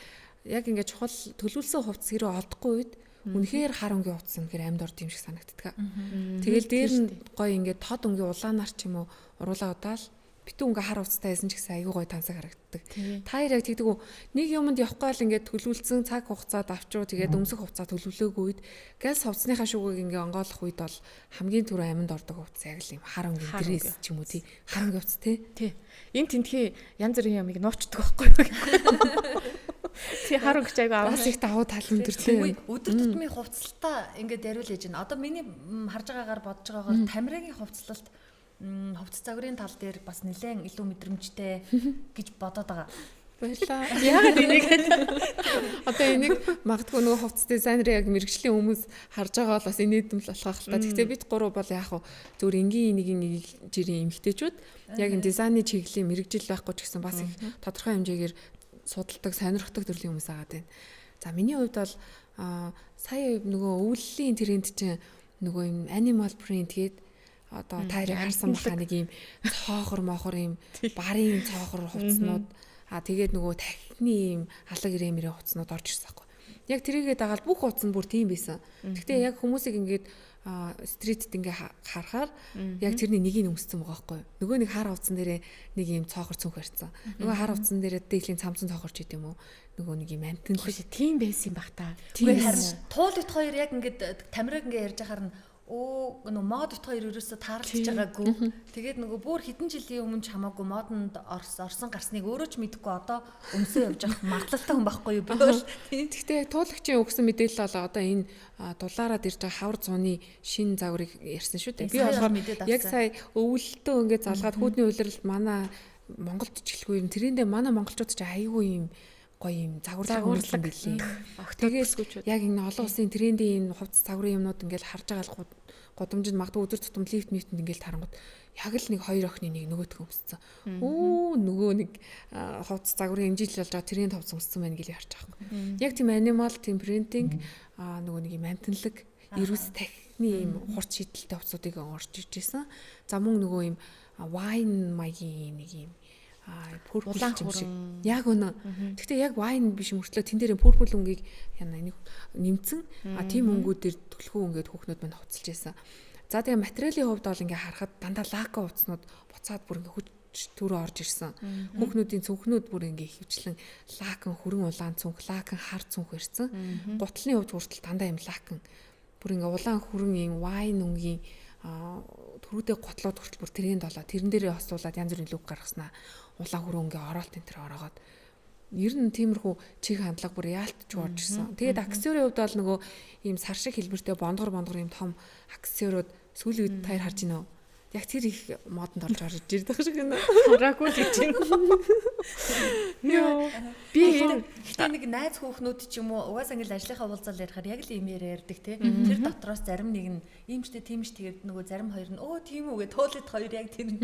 яг ингээд чухал төлөвлөсөн хувцас хэрэг олдохгүй үед үнэхээр хар өнгийн хувцас үнэхээр амьд орд юм шиг санагддаг. Тэгэл дээр нь гоё ингээд тод өнгийн улаанаар ч юм уу уруулаа удаал битүү ингээ хар уцтай байсан ч гэсэн айгүй гоё тансаг харагддаг. Та яг тэгдэг үү? Нэг юмд явахгүй л ингээ төлөвлөсөн цаг хугацаад авчруу тэгээд өмсөх хугацаа төлөвлөөгүй үед гэлс хувцсныхаа шүүгийг ингээ онгоолох үед бол хамгийн түрүү аминд ордог хувцас яг л юм хар өнгийн дээрээс ч юм уу тий. Хар өнгийн хувцас тий.
Энэ тентхий янз бүрийн ямыг нуучдаг байхгүй юу? Тий хар өнгөч айгүй аваас
их давуу тал өндөр тий.
Өдөр тутмын хувцалтаа ингээд яриул яж байна. Одоо миний харж байгаагаар бодож байгаагаар Тамирагийн хувцлалт хувцас загварын тал дээр бас нэлээд илүү мэдрэмжтэй гэж бодоод байгаа.
Баярлаа.
Яагаад энийг
одоо энийг магадгүй нөгөө хувцас дизайнер яг мэрэгжлийн хүмүүс харж байгаа бол бас инээдэм л болох л та. Гэхдээ бид гурав бол яг хөө зөвөр энгийн нэг жирийн эмэгтэйчүүд яг энэ дизайны чиглэлийн мэрэгжил байхгүй ч гэсэн бас их тодорхой хэмжээгээр судалдаг, сонирхдаг төрлийн хүмүүс байгаа даа. За миний хувьд бол сая нөгөө өвлөлийн тренд чинь нөгөө юм animal print гээд одоо таарыг харсан баха нэг юм цоохор мохор юм барын цоохор хувцснууд тэгээд нөгөө тахны юм алга ирэмэрийн хувцснууд орж ирсэн байхгүй. Яг тэрийгээ дагаад бүх хувцс нь бүр тийм байсан. Гэхдээ яг хүмүүсийг ингээд стритд ингээ харахаар яг тэрний нэгийг өмссөн байгаа байхгүй. Нөгөө нэг хар хувцсан дээрээ нэг юм цоохор цүнх барьсан. Нөгөө хар хувцсан дээрээ дээлийн цамцсан цоохорч идэв юм уу? Нөгөө нэг юм амтналаг
тийм байсан юм бах та.
Тийм харин туул бит хоёр яг ингээд Тамираг ингээ ярьж ахаар нь нөгөө мод бит хоёр ерөөсө таарлаж байгаагүй. Тэгээд нөгөө бүр хэдэн жилийн өмнө ч хамаагүй модонд орсон гарсныг өөрөө ч мэдэхгүй одоо өмсөө явж авах магадлалтай хүн байхгүй юу бол.
Тэгтээ туулагчийн өгсөн мэдээлэл бол одоо энэ дулаараад ирж байгаа хавар зууны шин загварыг ярьсан шүү дээ. Би болохоор яг сая өвлөлтөө ингээд залгаад хүүдний улиралд манай Монголд ч гэлгүй юм тэрэндээ манай монголчууд ч аяйгүй юм гоё юм загварлаг билээ. Тэгээд яг энэ олон улсын трендийн энэ хувцас загварын юмнууд ингээд харж байгаа л годомжинд магадгүй өдөр тутам лифт мифтэнд ингээд тарангууд яг л нэг хоёр охины нэг нөгөөдгөө өмссөн. Нөгөө нэг хувцас загварын хэмжил болж байгаа тренд хувцас өмссөн байна гэж харж байгаа юм. Яг тийм анимал тийм принтинг нөгөө нэг юм амтналаг эрүүс тахны юм хурц шийдэлтэй хувцсуудыг орж иж ирсэн. За мөн нөгөө юм wine маягийн нэг юм пурпл юм шиг. Яг өнө. Гэхдээ яг wine биш мөртлөө тэн дээр пурпл өнгийг яна нэг нэмцэн тийм өнгүүдээр төлхөө ингээд хүүхнүүд мань хувцалж байсан. За тэгээ материалын хувьд бол ингээ харахад дандаа лака хувцснууд буцаад бүр ингээ хүч төрөө орж ирсэн. Хүүхнүүдийн цүнхнүүд бүр ингээ хөвчлэн лакан хүрэн улаан цүнх, лакан хар цүнх ирсэн. Гутлын хувьд хүртэл дандаа юм лакан бүр ингээ улаан хүрэн юм wine өнгийн төрүүдээ готлоод хүртэл бүр тренд болоо. Тэрэн дээрээ хослуулаад янз бүрийн лук гаргаснаа. Улаан хүрэн ингээ ороолт энэ төр ороод ер нь тиймэрхүү чих хандлага бүр яалтч орж ирсэн. Тэгээд аксессуарын хувьд бол нөгөө ийм сар шиг хэлбэртэй бондгор ийм том аксессуурууд сүүлийн үед таяр харж байна уу? Яг тэр их модонд орж ирдэг шиг байна.
Хараагүй л гэж юм.
Би гэхдээ нэг найз хүүхнүүд ч юм уу угаасаа ингээл ажлынхаа уулзаал ярихаар яг л ийм ярьдаг те. Тэр дотроос зарим нэг нь ийм ч тийм ч тэгээд нөгөө зарим хоёр нь тийм үү гэ туулид хоёр яг тэр нь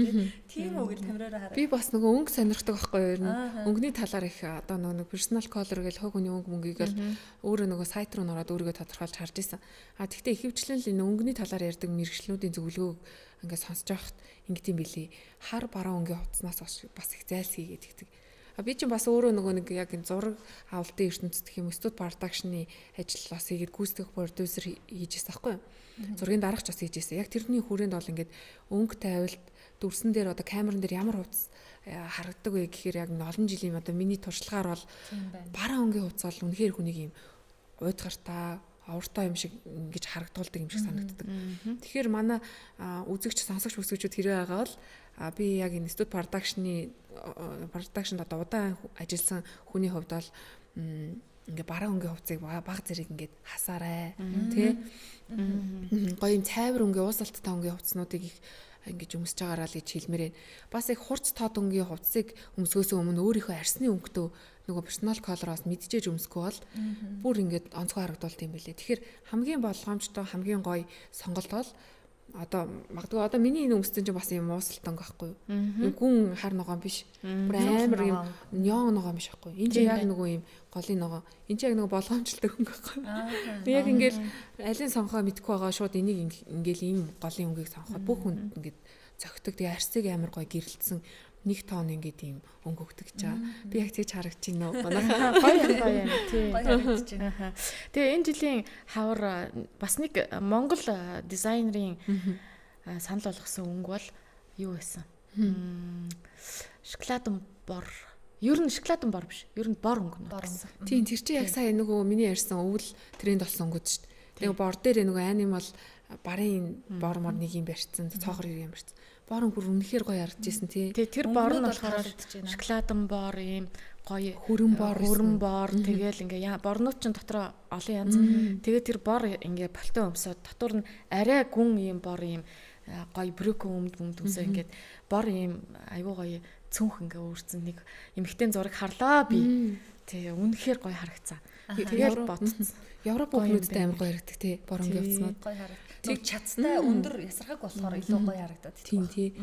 тийм үү гэл Тамираараа хараа.
Би бас нөгөө өнгө сонирхдаг байхгүй юу? Өнгөний талаар их одоо нөгөө personal color гэл хог хүний өнгө мөнгийг л өөрөө нөгөө сайт руу нөрөөд өөрийгөө тодорхойлж харж исэн. Тэгтээ ихэвчлэн л энэ өнгөний талаар ярьдаг мэрэгчлүүдийн зөвлөгөөг ингээд сонсож байхад ингэдэм билий. Хар бараа өнгийн хувцснаас бас их зайлсхийгээд тэгдэг. Би чинь бас өөрөө нөгөө нэг яг энэ зураг авалтын ертөнцид гэх юм студ продакшны ажил бас хийгээд гүйцэтгэх продюсер хийжсэн байхгүй юу? Зургийн дарагч бас хийжсэн. Яг тэрний хүрээнд бол ингээд өнгө тавилт дүрсэн дээр одоо камерын дээр ямар хувцас харагддаг вэ гэхээр яг олон жилийн одоо миний туршлагаар бол бараа өнгийн хувцас бол үнэхээр хүнийг юм уйдгартай авартай юм шиг ингэж харагдуулдаг юм шиг санагддаг. Тэгэхээр манай үзэгч сонсогч бүсгүүчүүд хэрэг байгаа бол би яг энэ студ продакшнд одоо удаан ажилласан хүний хувьд бол ингээ бараа өнгийн хувцсыг баг зэрэг ингээд хасаарай тий гоё юм цайвар өнгийн уусалттай өнгийн хувцснуудыг их ингэж өмсөж байгаараа л гэж хэлмээрээ бас их хурц тод өнгийн хувцсыг өмсгөөс өмнө өөрийнхөө арсны өнгөтөө нөгөө персонал колороос мэдчихэж өмсөхгүй бол бүр ингээд онцгой харагдуулт юм билээ. Тэгэхээр хамгийн болгоомжтой хамгийн гоё сонголт бол одоо магадгүй одоо миний энэ өмссөн чинь бас юм уусалтан байхгүй юу? Юм гүн хар ногоон биш. Бүр амар юм нёон ногоон биш байхгүй юу? Энд чинь яг нөгөө юм голын ногоон. Энд чинь яг нөгөө болгоомжтой хөнгө байхгүй юу? Яг ингээл алин сонгохоо мэдгүй байгаа шууд энийг ингээл ийм голын өнгийг сонгоход бүх хүнд ингээд зөгтөг. Тэгээ арсыг амар гоё гэрэлтсэн нэг тон ингээд ийм өнгө өгдөг чаа. Би яг тийж харагдаж байна уу?
Гоё тий.
Гоё харагдаж байна.
Тэгээ энэ жилийн хавар бас нэг Монгол дизайнерын санал болгосон өнгө бол юу байсан? Шоколадн бор. Ер нь шоколадн бор биш. Ер нь бор өнгө гэсэн.
Тийм тэр чинь яг сая нөгөө миний ярьсан өвөл тренд болсон өнгөд шүү дээ. Тэгээ бор дээр нөгөө анимал барын бор мод нэг юм барьцсан, цоохор юм барьцсан. Бор өнгөр үнэхээр гоё харагдажсэн тий.
Тэгээ тэр бор нь болохоор шоколадн бор юм гоё
хүрэн бор
тэгээл ингээ борнууд ч дотор олон янз. Тэгээ тэр бор ингээ пальто өмсөд дотор нь арай гүн юм бор юм гоё брюк өмсөө ингээд бор юм айгуу гоё цүнх ингээ өөрцөн нэг эмхтэн зураг харлаа би. Тэгээ үнэхээр гоё харагцсан. Тэгээд бодсон.
Европ хүмүүстээ амар гоё харагдаг тий. Бор өнгийн хувцснууд
гоё харагд. Тэг чацтай өндөр ясаргаг болохоор илүү гоё харагдаад
тийм тий.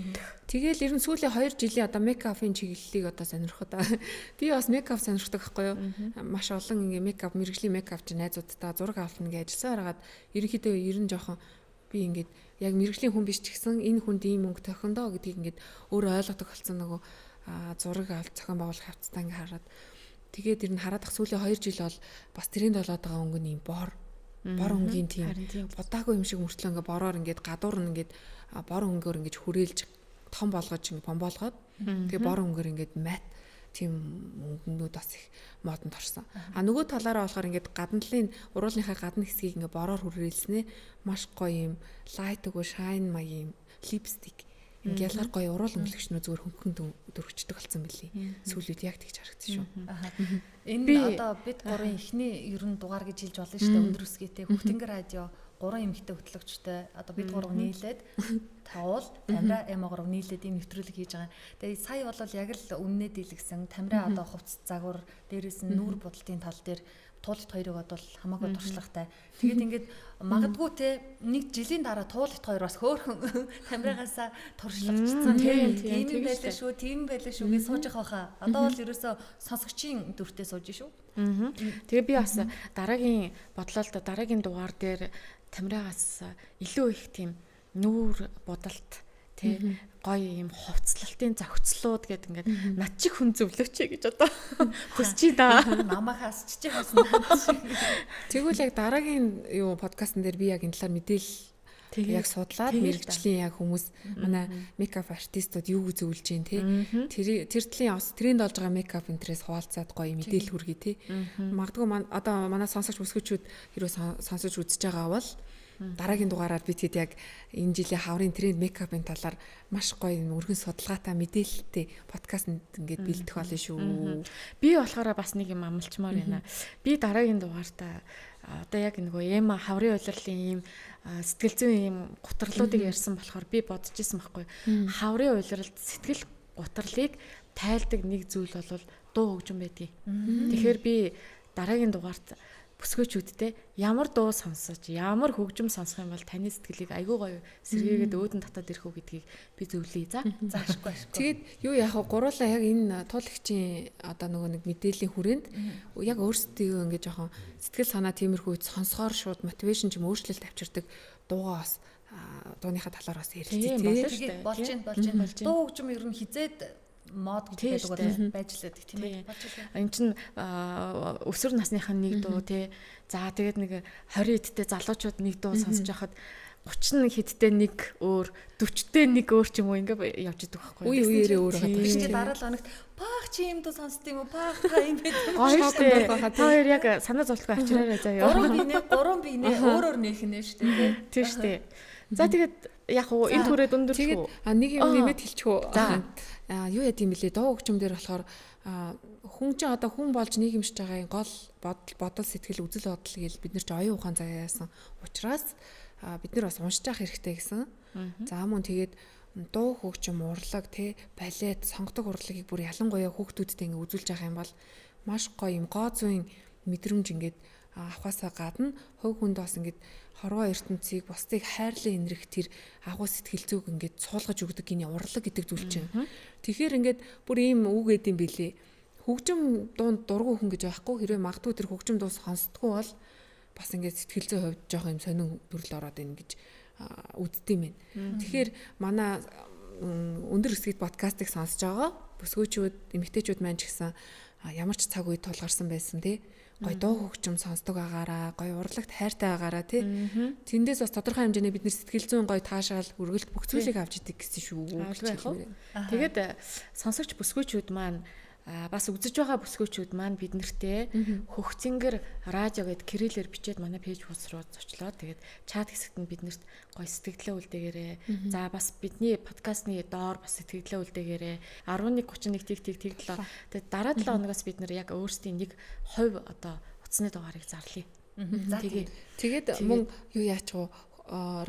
Тэгэл ер нь сүүлийн 2 жилийн одоо мейкапын чиглэлийг одоо сонирхоод би бас мейкап сонирхдаг байхгүй юу? Маш олон ингээ мейкап мэрэгжлийн мейкап чинь найзуудтай зураг авалтна ингээ ажилласаар хагаад ерөнхийдөө ер нь жоохон би ингээд яг мэрэгжлийн хүн биш ч гэсэн энэ хүнд ийм мөнгө тохиндоо гэдгийг ингээд өөрөө ойлгодог болсон нөгөө зураг авалт зохион байгуулах хавцтай ингээ хараад тэгээд ер нь хараадах сүүлийн 2 жил бол бас тренд болоод байгаа өнгө нь юм бор өнгийн тийм бодаагүй юм шиг мөртлөө ингээ бороор ингээд гадуур нь ингээд бор өнгөөр ингээд хүрээлж том болгож ингээ бомбоолгоод тэгээ бор өнгөөр ингээд мат тийм өнгөнүүд бас их модонд орсон. Нөгөө талаараа болохоор ингээд гадналын уруулынхаа гадна хэсгийг ингээ бороор хүрээлснээ маш гоё юм лайт өгөө шайн маяг юм липстик ингээ ялгар гоё уруул өнгөлөгчнөө зүгээр хөнгөн дөрвчдөг болсон билий. Сүүлүүд яг тэгж харагдсан шүү.
Энэ одоо бид гурван ихний ерөн дугаар гэж хэлж болно шүү дээ. Өндөр өсгийтэй Хөхтөнгөр радио 3 эмэгтэй хөтлөгчтэй одоо бид гурав нийлээд Таул, Тамира, Эмогор нийлээд ийм нэвтрүүлэг хийж байгаа. Тэгээ сая бол яг л үннээ дийлгсэн. Тамира одоо хувцас загвар, дээрээс нь нүүр будалтын тал дээр туулт хоёрыг бодвол хамаагүй туршлагатай. Тэгээд ингээд магадгүй те нэг жилийн дараа туулт хоёр бас хөөхөн Тамирагаасаа туршлагачсан. Тийм байлаа шүү, тийм байлаа шүү гэж сууж байгаа хаа. Одоо бол ерөөсө сонсогчийн дүртээ сууж шүү.
Тэгээ би бас дараагийн бодлолд дараагийн дугаар дээр Тамирагаас илүү их тийм нүүр будалт тий гоё юм хувцлалтын зохицлууд гэдэг ингээд над чих хүн зөвлөөч гэж одоо хүсэж байна.
Намахаас чичиг хасан.
Тэгвэл яг дараагийн юу подкастн дээр би яг энэ талаар мэдээлэл яг судлаад мэрэгжлийн яг хүмүүс манай мейкап артистууд юу зөвлөж дээ тий тэр талын бас тренд болж байгаа мейкап интерес хуваалцаад гоё мэдээлэл хүргэе тий магадгүй одоо манай сонсогч бүсгүүчүүд хэрвээ сонсож үзэж байгаа бол дараагийн дугаараар бид хэд яг энэ жилийн хаврын тренд мейкапын талаар маш гоё өргөн судалгаатай мэдээлэлтэй подкаст ингээд бэлдэх болно шүү.
Би болохоор бас нэг юм амлчмаар байна. Би дараагийн дугаартаа одоо яг нөгөө Эма хаврын улирлын ийм сэтгэл зүйн ийм гутралуудыг ярьсан болохоор би бодож исэн байхгүй. Хаврын улирлд сэтгэл гутралыг тайлдаг нэг зүйл бол дуу хөгжим байдгийг. Тэгэхээр би дараагийн дугаарт бүсгөөчүүдтэй ямар дуу сонсож, ямар хөгжим сонсох юм бол таны сэтгэлийг айгүй гоё сэргээгээд өөдөн татаад ирэх үү гэдгийг би зөвлөе.
Заашгүй.
Тэгээд юу яах вэ? Гуруулаа яг энэ туулагчийн одоо нөгөө нэг мэдээллийн хүрээнд яг өөрсдөө ингээд жоохон сэтгэл санаа тиймэрхүү сонсохоор шууд мотивашн ч юм өөрчлөлт авчирдаг дуугаа бас дууныхаа талаар бас
Тийм,
ярилцъя
болно
тий.
шүү.
болж байна. Дуу хөгжим ер нь хизээд мод гэдэг бол байж лээд тийм ээ.
Энд чинь өсвөр насныхаа нэг дуу тий. За тэгээд нэг 20 эдтэй залуучууд нэг дуу сонсож байхад 30 хэдтэй нэг өөр 40-тэй нэг өөр ч юм уу ингээ явж идэг байхгүй.
Үеэрээ өөр
Тийм.
хадгалж
Чи дараа л хоногт паах чи юм дуу сонсд юм уу? Паах та юм байдаг.
Гоёштэй. Та хоёр яг санаа зовлтгүй авчираарай заяа.
3 бинэ өөрөөр нэхнэ шүү дээ.
Тийм шүү дээ. За тэгээд яг уу энэ түрээд өндөр
тэгээд нэг юм нэмэт хэлчихв. Юу яа гэм бэлээ дуу хөгжим дээр болохоор хүн чинь одоо хүн болж нийгэмшиж байгаа гол бодол сэтгэл үзэл бодол гэж бид нар ч оюун ухаан заяасан учраас бид нар бас уншиж явах хэрэгтэй гэсэн. За мөн тэгээд дуу хөгжим урлаг те балет сонгодог урлагийг бүр ялангуяа хүүхдүүдтэй ингээ үзүүлж явах юм бол маш гоё юм гоо зүйн мэдрэмж ингээд авахаасаа гадна хувь хүнд бас ингээд хорвоо ертөнцийг бусдыг хайрлан инрэх тэр агуу сэтгэл зүг ингээд суулгаж өгдөг гиний урлаг гэдэг зүйл чинь. Тэгэхээр ингээд бүр ийм үг гэдэм бэлээ. Хөгжим дунд дургу хүн гэж байхгүй хэрвээ магадгүй тэр хөгжим дуу сонсдгоо бол бас ингээд сэтгэл зүйн хувьд жоох юм сонин төрөл ороод ийн гэж үздэм юм. Тэгэхээр манай өндөр өсгийт подкастыг сонсож байгаа бүсгүйчүүд, эмэгтэйчүүд маань ч гэсэн ямар ч цаг үед тулгарсан байсан тий. Гой дуу хөгжим сонсдог агаараа, гой урлагт хайртай агаараа тий. Тэндээс бас тодорхой хэмжээний бид нэр сэтгэл зүйн гой таашаал үргэлт бүх зүйлийг авч идэг гэсэн шүү.
Тэгээд сонсогч бүсгүйчүүд маань бас үзэж байгаа бүсгүйчүүд маань бид нартэй хөгцөнгөр радио гэд кириллээр бичээд манай пэйж бус руу зочлоо. Тэгээд чат хэсэгт нь биднэрт гоё сэтгэлээ үлдээгээрээ. За бас бидний подкастны доор бас сэтгэлээ үлдээгээрээ 11:31 тэг. Тэгээд дараа 7 хоногоос бид нар яг өөрсдийн нэг хувь одоо утасны дугаарыг зарлая. Тэгээд
мөн юу яач вэ?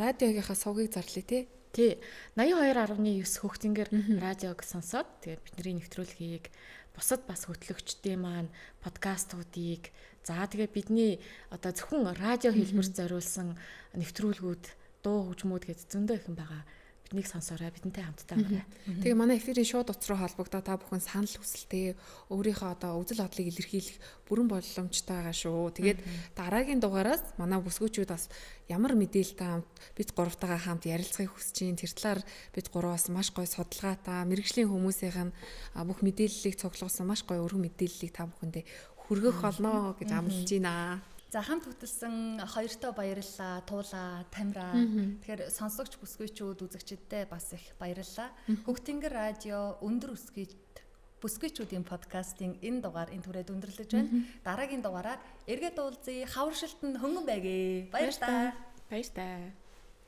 Радиогийнхаа сувгийг зарлая тий.
Тий. 82.9 хөгцөнгөр радиог сонсоод тэгээд бидний нэвтрүүлгийг бусад бас хөтлөгчдийн маань подкастуудыг тэгээ бидний одоо зөвхөн радио хэлбэрт зориулсан нэвтрүүлгүүд, дуу хөгжмүүд гэж зөндөө их юм байгаа. Биднийг сонсоорой, бидэнтэй хамтдаа байгаарай.
Тэгээ манай эфирийн шууд утас руу холбогдоод та бүхэн санал хүсэлтээ өөрийнхөө одоо үзэл бодлыг илэрхийлэх бүрэн боломжтой байгаа шүү. Тэгээд дараагийн дугаараас манай бүсгүйчүүд бас ямар мэдээлэлтэй хамт бид гуравтайгаа хамт ярилцахыг хүсэж байна. Тэр талаар бид гураваас маш гоё судалгаатай, мэрэгжлийн хүмүүсийн бүх мэдээллийг цуглуулсан маш гоё өргөн мэдээллийг та бүхэндээ хүргэх болно гэж амлаж байна.
За хамт хөтөлсөн хоёртоо баярлалаа. Туулаа, Тамира. Тэгэхээр сонсогч бүсгүйчүүд, үзэгчдэдээ бас их баярлалаа. Хөгтөнгөр радио өндөр өсгийт бүсгүйчүүдийн подкастын энэ дугаар энэ түрээд өндөрлөж байна. Дараагийн дугаараар эргээд уулзъя. Хавар шилтэн хөнгөн байгээ. Баярлалаа.
Баярлалаа.